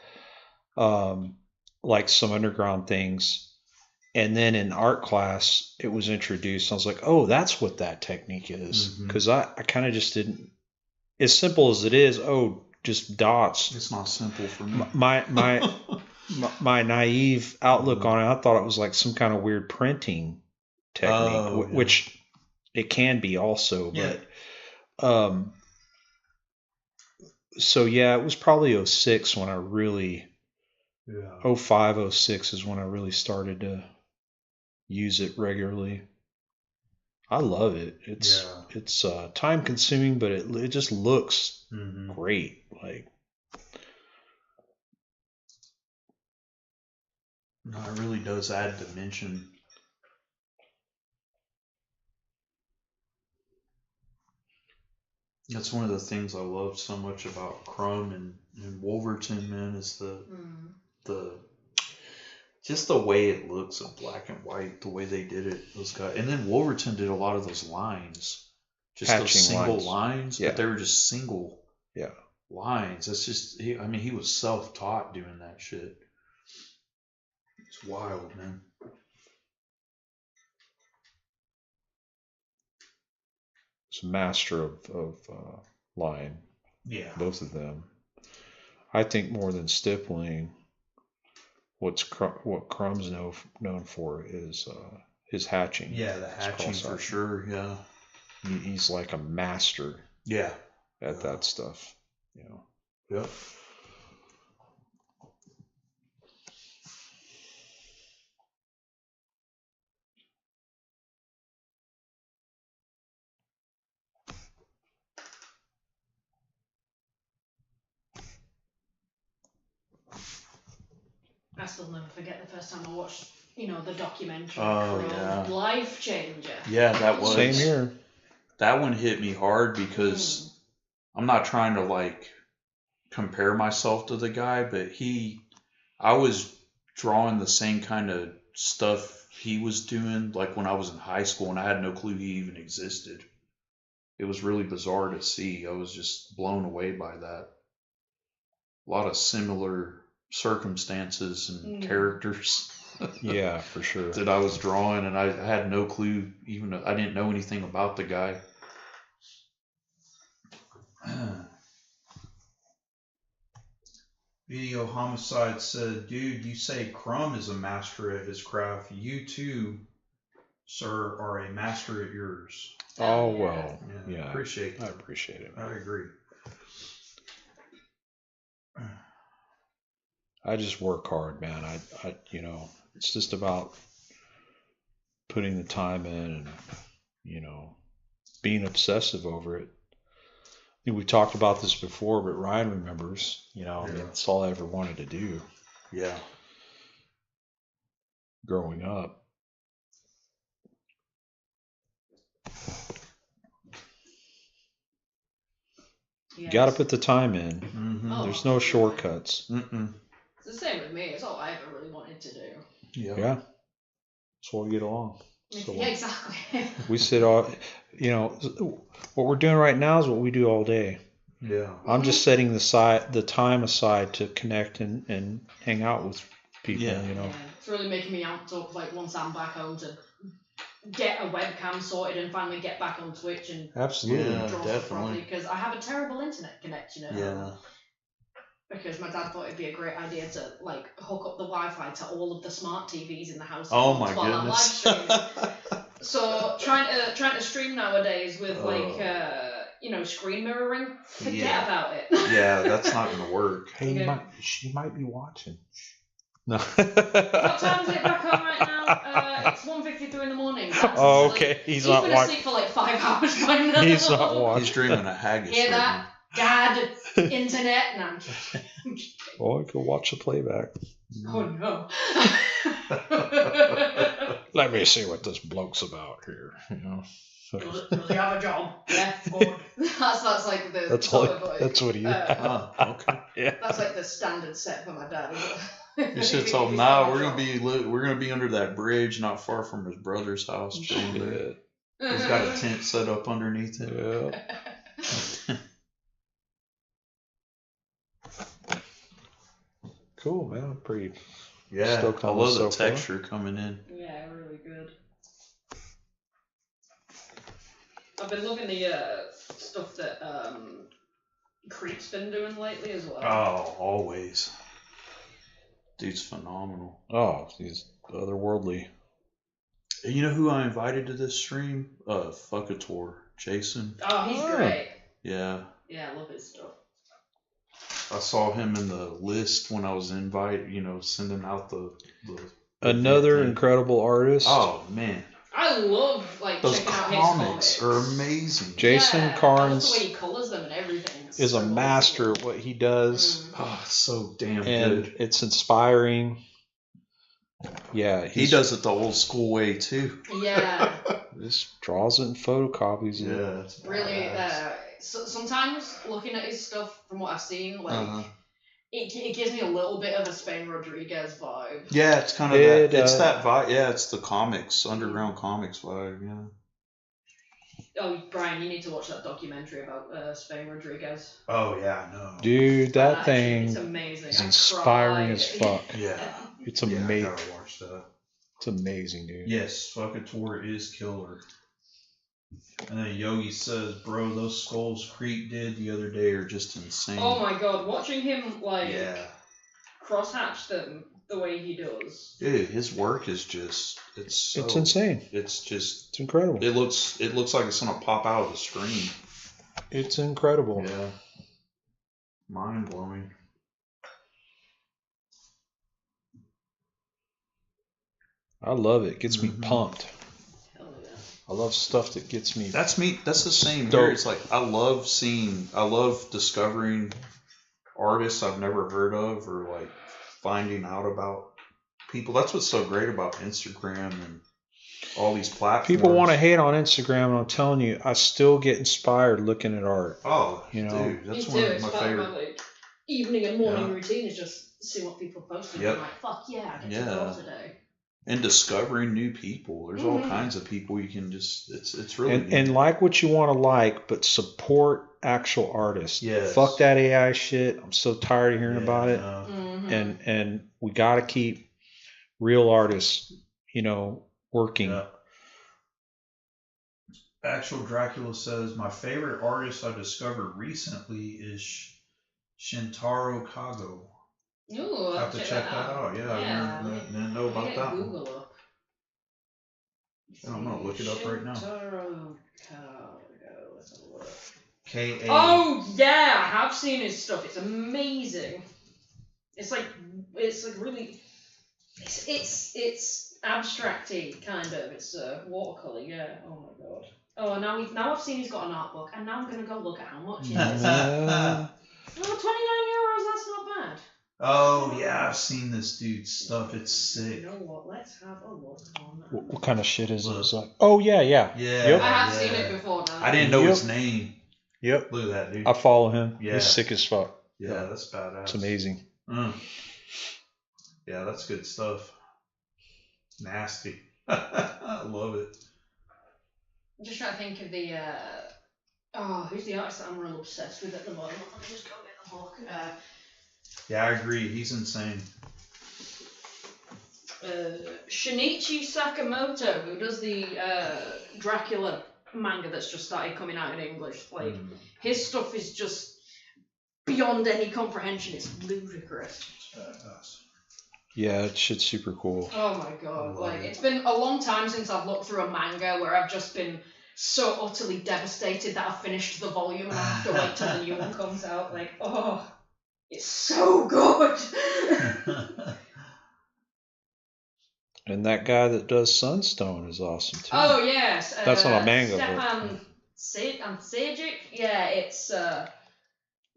like some underground things. And then in art class, it was introduced. I was like, oh, that's what that technique is. Because I kind of just didn't, as simple as it is, just dots. It's not simple for me. My naive outlook on it, I thought it was like some kind of weird printing technique, which it can be also. But so yeah, it was probably 06 when I really, 05, 06 is when I really started to use it regularly. I love it. It's time consuming, but it just looks great. Like, no, it really does add dimension. That's one of the things I love so much about Crumb and Wolverton, man, is the just the way it looks in black and white, the way they did it, those guys. And then Wolverton did a lot of those lines, just those single lines, but they were just single lines. That's just, he was self-taught doing that shit. It's wild, man. is a master of line. Yeah. Both of them. I think more than stippling, what Crumb's known for is his hatching. Yeah, the hatching for sure. Yeah. He's like a master. Yeah. At that stuff. You know. Yep. I still never forget the first time I watched, the documentary. Oh, yeah. Life changer. Yeah, that was. Same here. That one hit me hard because I'm not trying to like compare myself to the guy, but I was drawing the same kind of stuff he was doing like when I was in high school, and I had no clue he even existed. It was really bizarre to see. I was just blown away by that. A lot of similar circumstances and characters. Yeah, for sure. That I was drawing, and I had no clue, even I didn't know anything about the guy. Video Homicide said, dude, you say Crumb is a master at his craft. You too, sir, are a master at yours. Oh, well. Yeah. I appreciate that. I appreciate it. I agree. I just work hard, man. I it's just about putting the time in and, being obsessive over it. I think we talked about this before, but Ryan remembers, that's all I ever wanted to do. Yeah. Growing up. Yes. You got to put the time in. Mm-hmm. Oh, there's no shortcuts. Mm-mm. It's the same with me. It's all I ever really wanted to do. Yeah. That's why we get along. So yeah, exactly. We sit all, what we're doing right now is what we do all day. Yeah. I'm just setting the time aside to connect and hang out with people, Yeah, it's really making me amped up, like, once I'm back home to get a webcam sorted and finally get back on Twitch and absolutely, draw properly, because I have a terrible internet connection at home. Because my dad thought it'd be a great idea to like hook up the Wi-Fi to all of the smart TVs in the house. Oh my while I'm live streaming. goodness! So trying to stream nowadays with screen mirroring, forget about it. Yeah, that's not gonna work. Hey, she might be watching. No. What time is it back home right now? It's 1:53 in the morning. Oh, okay. He's not been asleep for like 5 hours by now. He's not watching. He's dreaming of haggis. Hear that? Dad, internet, and I'm just Oh, I could watch the playback. Oh no. Let me see what this bloke's about here. Does he have a job? Yeah, good. That's like the that's what he okay. Yeah. That's like the standard set for my dad. He said, "Oh, now we're gonna be under that bridge, not far from his brother's house." He's got a tent set up underneath it. Yeah. Cool, man. Pretty. Yeah, I love the texture coming in. Yeah, really good. I've been loving the stuff that Creep's been doing lately as well. Oh, always. Dude's phenomenal. Oh, he's otherworldly. You know who I invited to this stream? Fuckator, Jason. Oh, he's great. Yeah. Yeah, I love his stuff. I saw him in the list when I was sending out the another incredible artist. Oh man, I love those checking out comics. His Are amazing. Jason Carnes the way he colors them and everything is a master at what he does. Oh, so damn and good. It's inspiring. Yeah, he does it the old school way too. Yeah, just draws it and photocopies it. Yeah, it's really. So sometimes looking at his stuff, from what I've seen, it gives me a little bit of a Spain Rodriguez vibe. Yeah, it's kind of that. It's that vibe. Yeah, it's the comics, underground comics vibe. Yeah. Oh, Brian, you need to watch that documentary about Spain Rodriguez. Oh yeah, I know. Dude, that thing it's amazing. is inspiring as fuck. Yeah, it's amazing. I gotta watch that. It's amazing, dude. Yes, Fuckator is killer. And then Yogi says, bro, those skulls Creek did the other day are just insane. Oh my god, watching him like Yeah. crosshatch them the way he does. Dude, his work is just it's insane. It's incredible. It looks like it's gonna pop out of the screen. It's incredible. Yeah. Mind blowing. I love it. It gets me pumped. Hell yeah. I love stuff that gets me. That's me. That's the same Dope. here. It's like I love discovering artists I've never heard of, or like finding out about people. That's what's so great about Instagram and all these platforms. People want to hate on Instagram, and I'm telling you, I still get inspired looking at art. Oh, you know, dude, that's Me one too. of my It's favorite. my like evening and morning routine is just see what people post and Yep. be like, fuck yeah, I get to draw today. And discovering new people. There's all kinds of people you can just. It's really neat. And like what you want to like, but support actual artists. Yes. Fuck that AI shit. I'm so tired of hearing about it. Mm-hmm. And we got to keep real artists, you know, working. Yeah. Actual Dracula says, my favorite artist I discovered recently is Shintaro Kago. Ooh, Have to check that out. Yeah, I didn't know about that one. Google up. I'm gonna look it up right now. Shintaro Kago. Let's have a look. K-A. Oh yeah, I have seen his stuff. It's amazing. It's like really. It's abstracty kind of. It's watercolor. Yeah. Oh my god. Oh, now I've seen he's got an art book, and now I'm gonna go look at how much it is. Oh, 29 euros. That's not bad. Oh yeah, I've seen this dude's stuff. It's sick. You know what? Let's have a look on that. What kind of shit is it? It's like, oh yeah. Yeah. Yep. I have seen it before now. I didn't know his name. Yep. Look at that dude. I follow him. Yeah. He's sick as fuck. Yeah, that's badass. It's amazing. Yeah, that's good stuff. Nasty. I love it. I'm just trying to think of the who's the artist that I'm real obsessed with at the moment. Let me just go get the book. Yeah, I agree. He's insane. Shinichi Sakamoto, who does the Dracula manga that's just started coming out in English. Like his stuff is just beyond any comprehension. It's ludicrous. Yeah, that shit's super cool. Oh my god! Like it's been a long time since I've looked through a manga where I've just been so utterly devastated that I've finished the volume and I have to wait till the new one comes out. Like, oh, it's so good. And that guy that does Sunstone is awesome too. Oh yes, that's not a manga. Stepan Sajic. Yeah, it's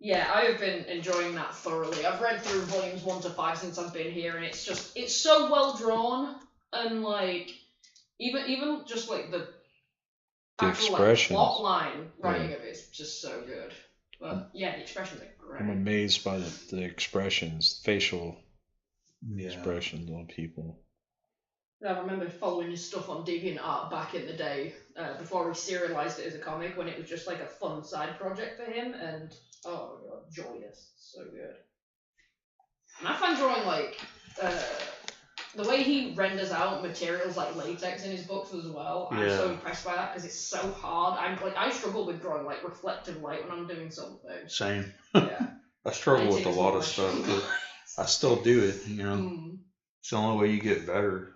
yeah, I've been enjoying that thoroughly. I've read through volumes 1 to 5 since I've been here, and it's so well drawn, and like even just like the actual like, plot line writing of it is just so good. But yeah, the expressions are great. I'm amazed by the expressions, facial expressions on people. I remember following his stuff on DeviantArt back in the day, before he serialized it as a comic, when it was just like a fun side project for him, and oh my god, joyous, so good. And I find drawing like the way he renders out materials like latex in his books as well. I'm so impressed by that because it's so hard. I struggle with drawing like reflective light when I'm doing something. Same. Yeah. I struggle with a lot of stuff, but I still do it. You know, it's the only way you get better.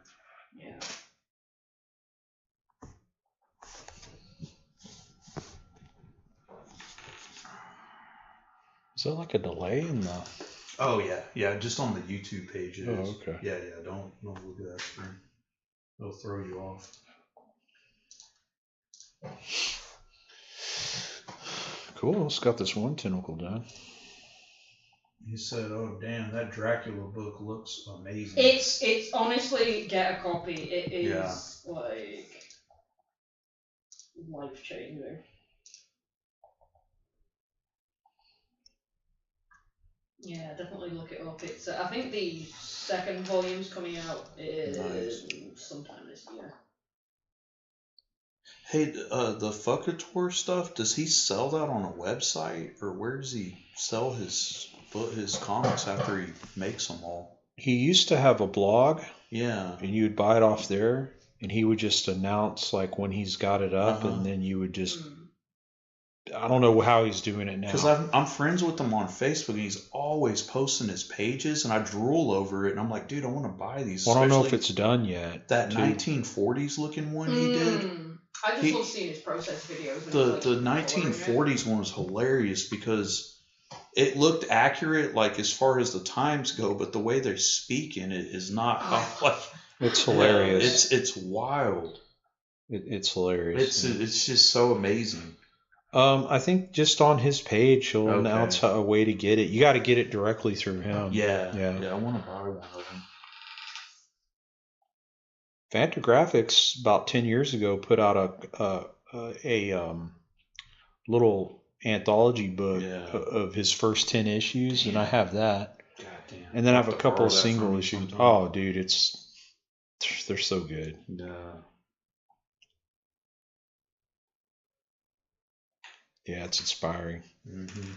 Yeah. Is there like a delay in the? Oh yeah, just on the YouTube page. It is. Oh, okay. Yeah, don't look at that screen. It'll throw you off. Cool. Let's got this one tentacle done. He said, "Oh damn, that Dracula book looks amazing." It's honestly, get a copy. It is like life changing. Yeah, definitely look it up. It's I think the second volume's coming out sometime this year. Hey, the Fucator stuff, does he sell that on a website, or where does he sell his comics after he makes them all? He used to have a blog. Yeah. And you'd buy it off there. and he would just announce like when he's got it up, Uh-huh. and then you would just. I don't know how he's doing it now. Because I'm friends with him on Facebook, and he's always posting his pages, and I drool over it, and I'm like, dude, I want to buy these. Well, I don't know if it's done yet. That too. 1940s looking one he did. I just love seeing his process videos. The 1940s one was hilarious because it looked accurate, like as far as the times go, but the way they speak in it is not. Like, it's hilarious. It's wild. It's hilarious. It's just so amazing. I think just on his page, he'll announce a way to get it. You got to get it directly through him. Yeah. I want to buy one of them. Fantagraphics about 10 years ago put out a little anthology book of his first 10 issues, and I have that. Goddamn. And then I have a couple of single issues. Oh, dude, they're so good. Yeah, it's inspiring. Mm-hmm.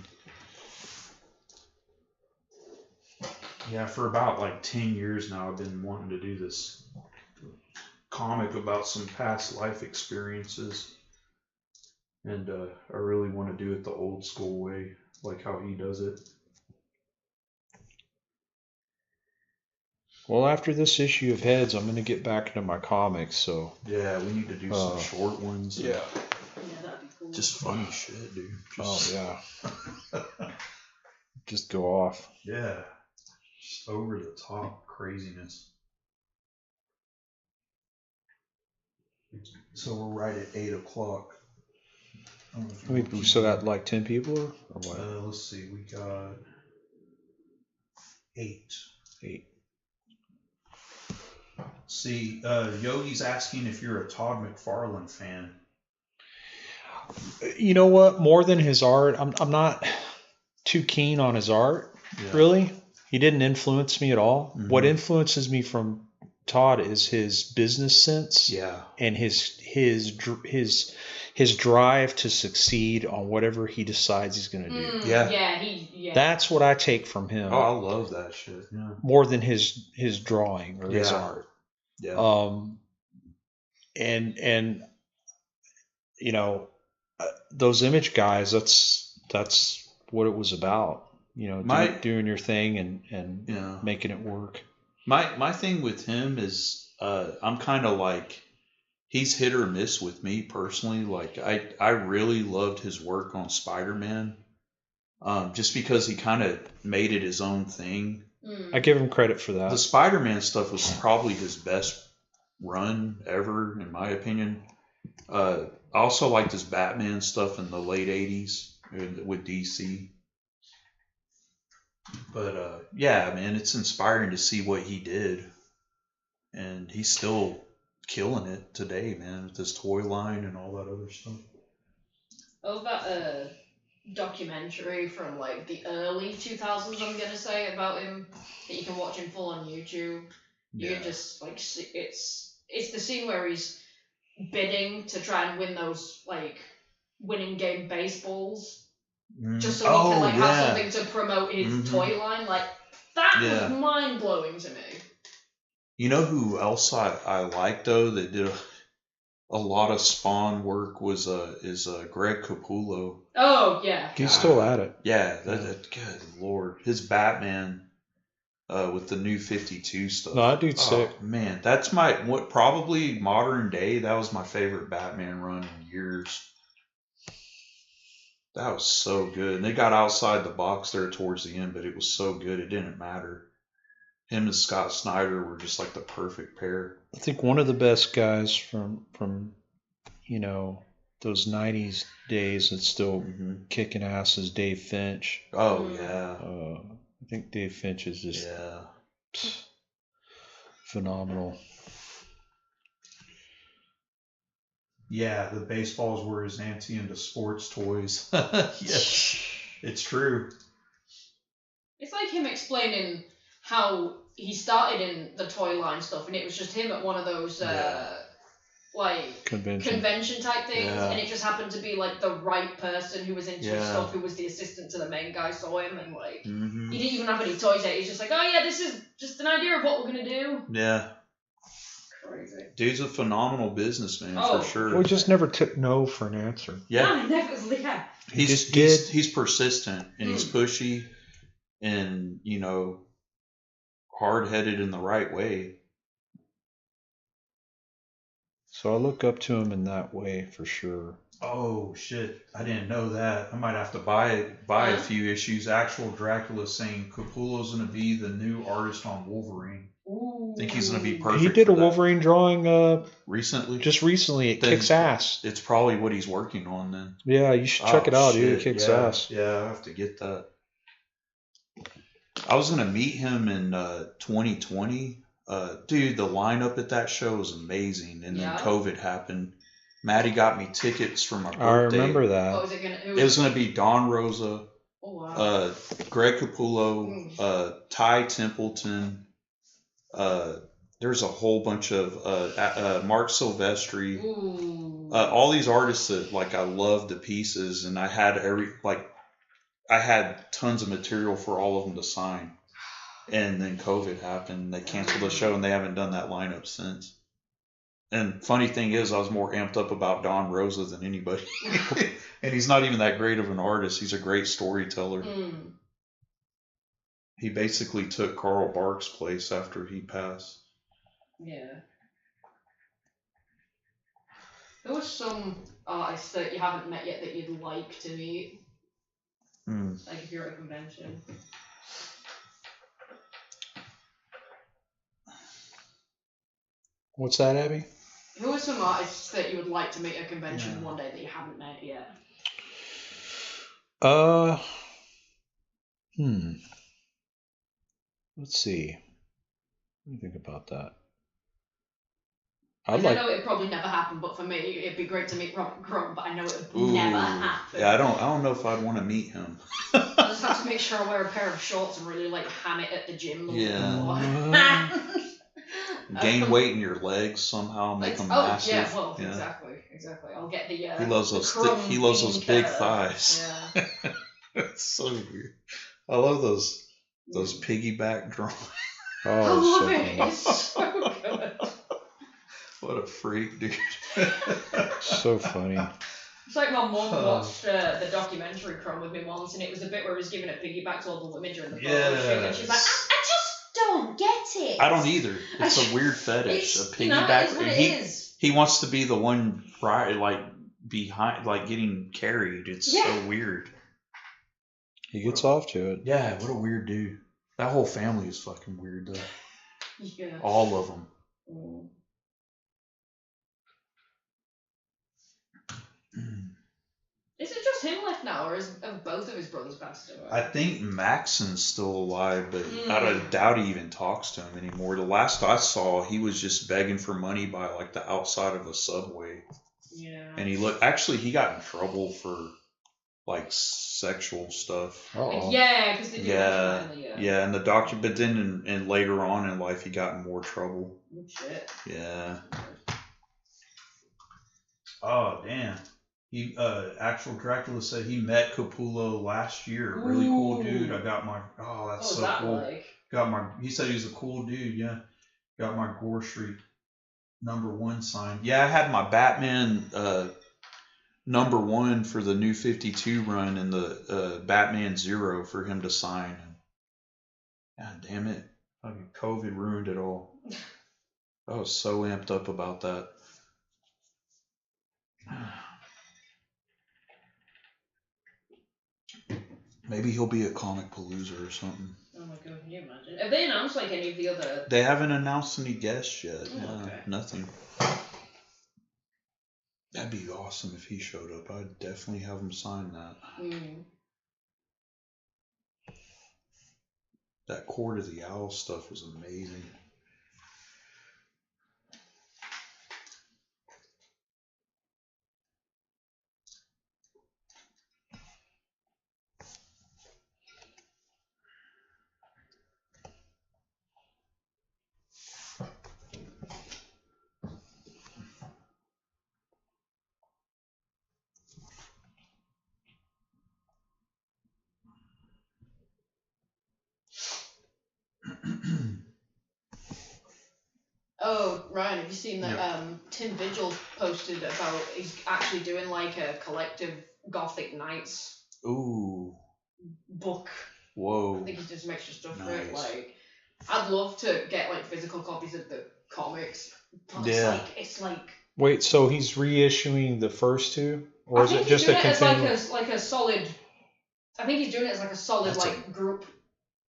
Yeah, for about like 10 years now, I've been wanting to do this comic about some past life experiences. And I really want to do it the old school way, like how he does it. Well, after this issue of Heads, I'm going to get back into my comics, so... Yeah, we need to do some short ones. Yeah. That'd be cool. Just funny shit, dude. yeah. Just go off. Yeah. Just over the top craziness. So we're right at 8 o'clock. We still got like 10 people or what? Let's see. We got 8. 8. See, Yogi's asking if you're a Todd McFarlane fan. You know what? More than his art, I'm not too keen on his art, really. He didn't influence me at all. Mm-hmm. What influences me from Todd is his business sense, and his drive to succeed on whatever he decides he's going to do. Yeah. That's what I take from him. Oh, I love that shit. Yeah. More than his drawing or his art. Yeah. And you know, those image guys. That's what it was about. You know, doing your thing and making it work. My thing with him is I'm kind of like, he's hit or miss with me personally. Like I really loved his work on Spider-Man, just because he kind of made it his own thing. I give him credit for that. The Spider-Man stuff was probably his best run ever, in my opinion. I also liked his Batman stuff in the late 80s with DC. But yeah, man, it's inspiring to see what he did. And he's still killing it today, man, with his toy line and all that other stuff. Oh, that documentary from like the early 2000s, I'm gonna say, about him that you can watch in full on YouTube. You can just like see, it's the scene where he's bidding to try and win those like winning game baseballs, just so he can like have something to promote his toy line. Like that was mind blowing to me. You know who else I like though that did a lot of Spawn work is Greg Capullo. Oh yeah, he's still at it. Yeah, that good lord, his Batman with the new 52 stuff. No, that dude's sick. Man, that's probably modern day. That was my favorite Batman run in years. That was so good. And they got outside the box there towards the end, but it was so good it didn't matter. Him and Scott Snyder were just like the perfect pair. I think one of the best guys from you know, those 90s days that's still kicking ass is Dave Finch. Oh yeah. I think Dave Finch is just phenomenal. Yeah, the baseballs were his anti into sports toys. Yes, it's true. It's like him explaining how he started in the toy line stuff, and it was just him at one of those like convention type things, and it just happened to be like the right person who was into his stuff, who was the assistant to the main guy, saw him, and like he didn't even have any toys yet. He's just like, oh yeah, this is just an idea of what we're gonna do. Yeah. crazy. Dude's a phenomenal businessman for sure. We just never took no for an answer. Yeah. No, never. Yeah. He's persistent and he's pushy and, you know, hard-headed in the right way. So I look up to him in that way for sure. Oh shit! I didn't know that. I might have to buy a few issues. Actual Dracula saying Capullo's gonna be the new artist on Wolverine. Ooh. I think he's gonna be perfect. He did a Wolverine drawing recently. Just recently. It kicks ass. It's probably what he's working on then. Yeah, you should check it out, dude. It kicks ass. Yeah, I have to get that. I was gonna meet him in 2020. Dude, the lineup at that show was amazing, and then COVID happened. Maddie got me tickets for my birthday. I remember that. Oh, it was gonna be Don Rosa, Greg Capullo, Ty Templeton. There's a whole bunch of Mark Silvestri. All these artists that like I love to pieces, and I had tons of material for all of them to sign. And then COVID happened. They canceled the show, and they haven't done that lineup since. And funny thing is, I was more amped up about Don Rosa than anybody. And he's not even that great of an artist. He's a great storyteller. He basically took Carl Barks' place after he passed. Yeah. There was some artists that you haven't met yet that you'd like to meet. Like if you're at a convention. What's that, Abby? Who are some artists that you would like to meet at a convention one day that you haven't met yet? Let's see. What do you think about that? I know it'd probably never happen, but for me, it'd be great to meet Robert Crumb, but I know it would never happen. Yeah, I don't know if I'd want to meet him. I just have to make sure I wear a pair of shorts and really like ham it at the gym. Gain weight in your legs somehow, make them massive. Yeah, well, exactly. I'll get the. He loves those big thighs. Yeah. It's so weird. I love those piggyback drawings. Oh, I love so it. funny. It's so good. What a freak, dude. So funny. It's like my mum watched the documentary Crumb with me once, and it was the bit where he was giving a piggyback to all the women during the photo shoot, and she's like, I just don't get it. I don't either. It's a weird fetish, a piggyback. You know, he wants to be the one like behind, like getting carried. It's so weird. He gets off to it. Yeah, what a weird dude. That whole family is fucking weird, though. Yeah. All of them. Is it just him left now, or have both of his brothers passed away? I think Maxon's still alive, but I doubt he even talks to him anymore. The last I saw, he was just begging for money by like the outside of a subway. Yeah. And he got in trouble for like sexual stuff. Yeah, because they do Yeah, and the doctor, but then and later on in life, he got in more trouble. Oh, shit. Yeah. Oh, damn. He actual Dracula said he met Capullo last year. Really cool dude. I got my that's so cool. Like? He said he was a cool dude, yeah. Got my Gore Street #1 signed. Yeah, I had my Batman #1 for the New 52 run and the Batman Zero for him to sign. God damn it. Fucking COVID ruined it all. I was so amped up about that. Maybe he'll be at Comic Palooza or something. Oh my god, can you imagine? Have they announced like any of the other... They haven't announced any guests yet. Okay. Nothing. That'd be awesome if he showed up. I'd definitely have him sign that. That Court of the Owl stuff was amazing. Oh, Ryan, have you seen that Tim Vigil posted about he's actually doing like a collective Gothic Knights book. Whoa. I think he's doing some extra stuff Nice. for it. Like, I'd love to get like physical copies of the comics. But it's like. Wait, so he's reissuing the first two, or is it just a continuation? As like a solid. I think he's doing it as like a solid group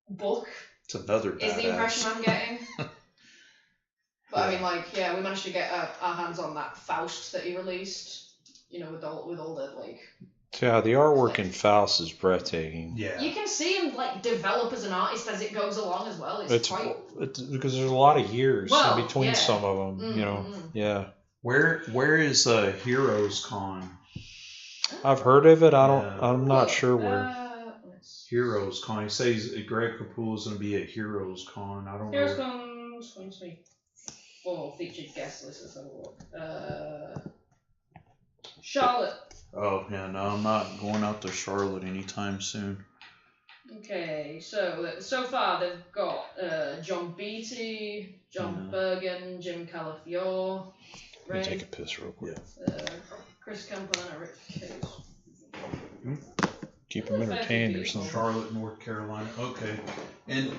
book. It's another badass. Is the impression I'm getting. But I mean, like, yeah, we managed to get our hands on that Faust that he released. You know, with all the like. Yeah, the artwork in Faust is breathtaking. Yeah. You can see him like develop as an artist as it goes along as well. It's because there's a lot of years in between some of them. You know, yeah. Where is Heroes Con? I've heard of it. I'm not sure where. Heroes Con. He says Greg Capullo is going to be at Heroes Con. I don't know. Heroes Con 2024 featured guest list. Let's have a look. Charlotte. Oh yeah, no, I'm not going out to Charlotte anytime soon. Okay, so far they've got John Beatty, John Bergen, Jim Calafiore. Let me take a piss real quick. Chris Campana, Rick Case. Keep them entertained or something. Charlotte, North Carolina. Okay. And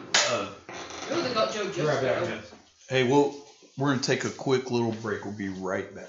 they got Joe Justo. Hey, we're gonna take a quick little break. We'll be right back.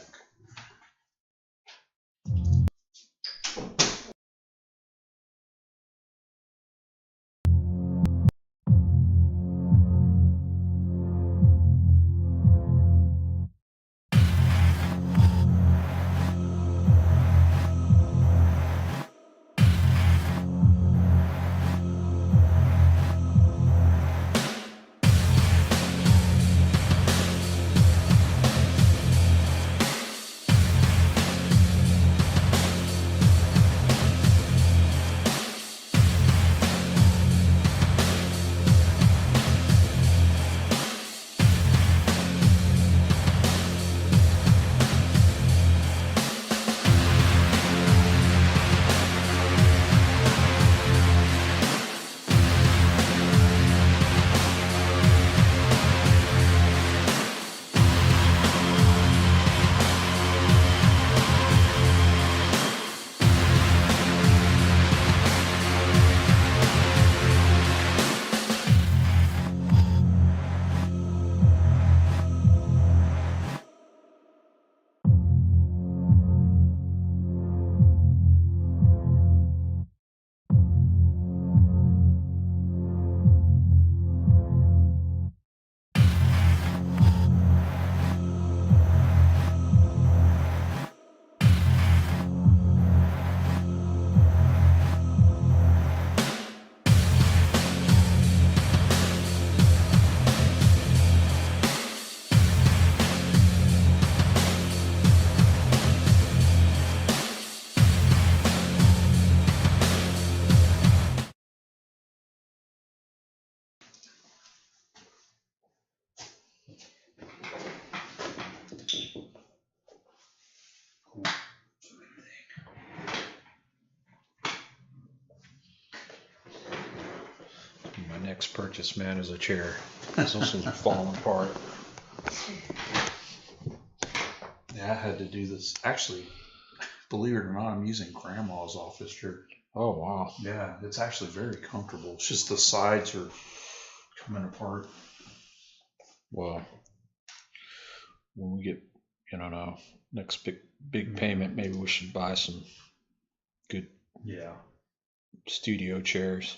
My next purchase, man, is a chair. This one's falling apart. Yeah, I had to do this. Actually, believe it or not, I'm using Grandma's office chair. Oh, wow. Yeah, it's actually very comfortable. It's just the sides are coming apart. Well, when we get, next big payment, maybe we should buy some good studio chairs.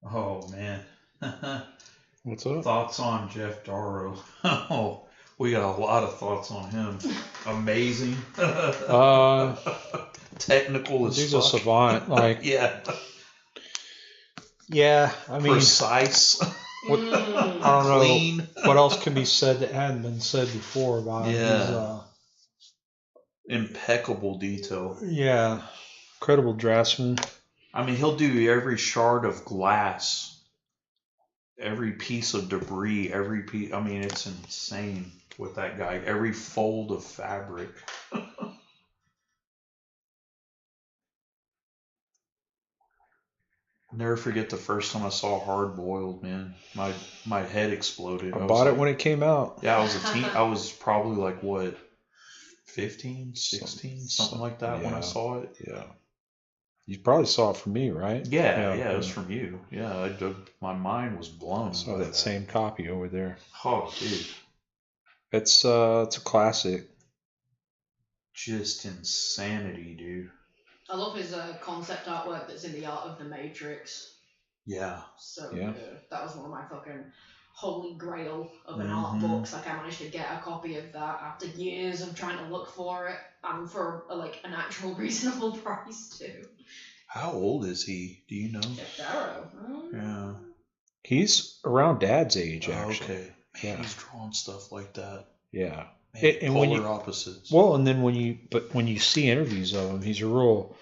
Oh man. What's up? Thoughts on Jeff Darrow? Oh, we got a lot of thoughts on him. Amazing. Technical as He's fuck. a savant. Like, yeah. Yeah, I mean, Precise. I don't know Clean. what else can be said that hadn't been said before about him. Yeah. Impeccable detail. Yeah, incredible draftsman. I mean, he'll do every shard of glass, every piece of debris, every piece. I mean, it's insane with that guy. Every fold of fabric. Never forget the first time I saw Hard Boiled, man. My head exploded. I bought it when it came out. Yeah, I was a teen. I was probably like, what, 15, 16, something like that when I saw it. Yeah. You probably saw it from me, right? Yeah, it was from you. Yeah, my mind was blown. I saw that same copy over there. Oh, dude. It's a classic. Just insanity, dude. I love his concept artwork that's in the Art of the Matrix. Yeah. So good. That was one of my fucking holy grail of an art books. Like, I managed to get a copy of that after years of trying to look for it, and for an actual reasonable price too. How old is he? Do you know? Jeff Darrow. Yeah. He's around Dad's age, actually. Okay. Man, he's drawing stuff like that. Yeah. Man, and polar opposites. Well, and then when you see interviews of him, he's a real,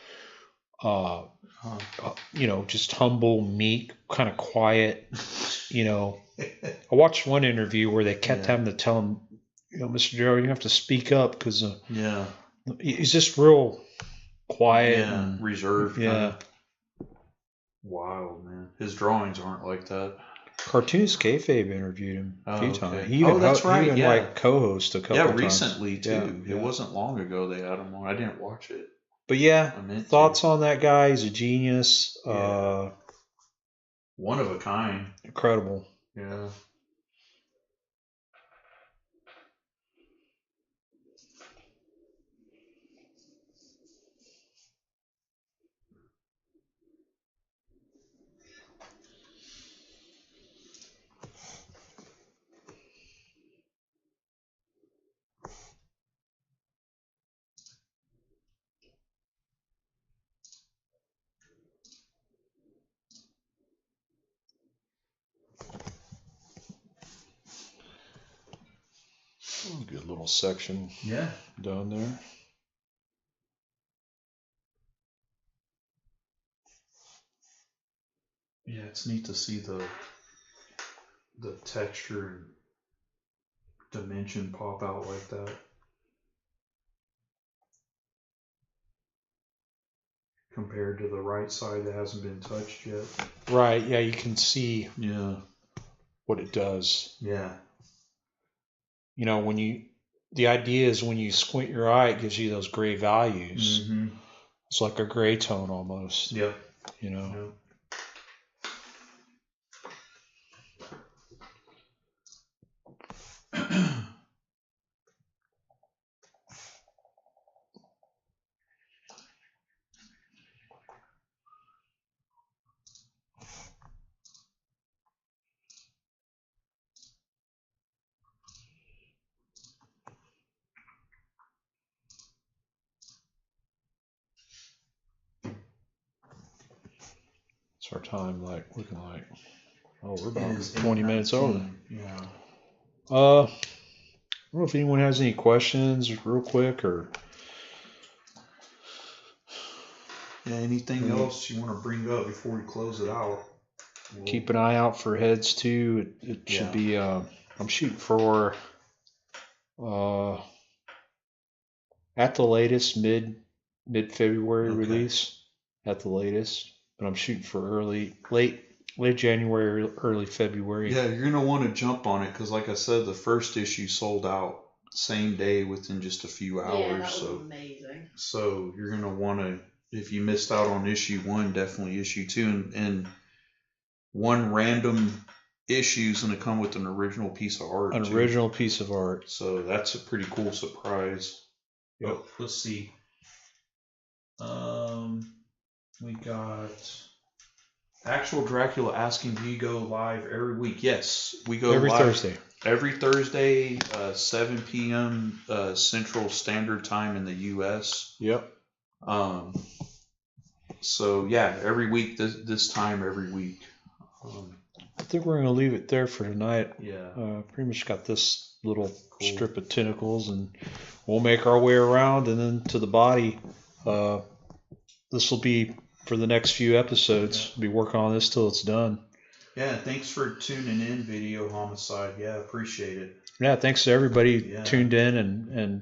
just humble, meek, kind of quiet. I watched one interview where they kept having to tell him, Mr. Darrow, you have to speak up because he's just real quiet and reserved. Yeah. Wild, man. His drawings aren't like that. Cartoonist Kayfabe interviewed him a few times. He that's right. He even co-host a couple times. Yeah, recently too. It wasn't long ago they had him on. I didn't watch it. But yeah, thoughts on that guy? He's a genius. One of a kind. Incredible. Yeah. Good little section. Yeah. Down there. Yeah, it's neat to see the texture and dimension pop out like that. Compared to the right side that hasn't been touched yet. Right, yeah, you can see what it does. Yeah. The idea is when you squint your eye, it gives you those gray values. Mm-hmm. It's like a gray tone almost. Yep. Yep. Our time looking like we're about 20 minutes over. Yeah. I don't know if anyone has any questions real quick or anything else you want to bring up before we close it out. Keep an eye out for heads too. It should be I'm shooting for at the latest mid-February release at the latest. But I'm shooting for late January, early February. Yeah, you're gonna want to jump on it because, like I said, the first issue sold out same day within just a few hours. Yeah, that was amazing. So you're gonna want to, if you missed out on issue 1, definitely issue 2, and one random issue is gonna come with an original piece of art. Original piece of art. So that's a pretty cool surprise. Yep. Oh, let's see. We got Actual Dracula asking, do you go live every week? Yes, we go Every live Thursday. Every Thursday, 7 p.m. Central Standard Time in the U.S. Yep. So yeah, every week this time every week. I think we're gonna leave it there for tonight. Yeah. Pretty much got this little strip of tentacles, and we'll make our way around, and then to the body. This will be for the next few episodes. Be working on this till it's done. Yeah, thanks for tuning in, Video Homicide. Yeah, appreciate it. Yeah, thanks to everybody tuned in and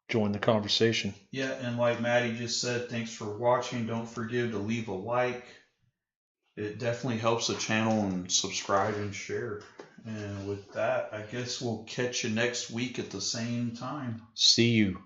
joined the conversation. Yeah, and like Maddie just said, thanks for watching. Don't forget to leave a like. It definitely helps the channel, and subscribe and share. And with that, I guess we'll catch you next week at the same time. See you.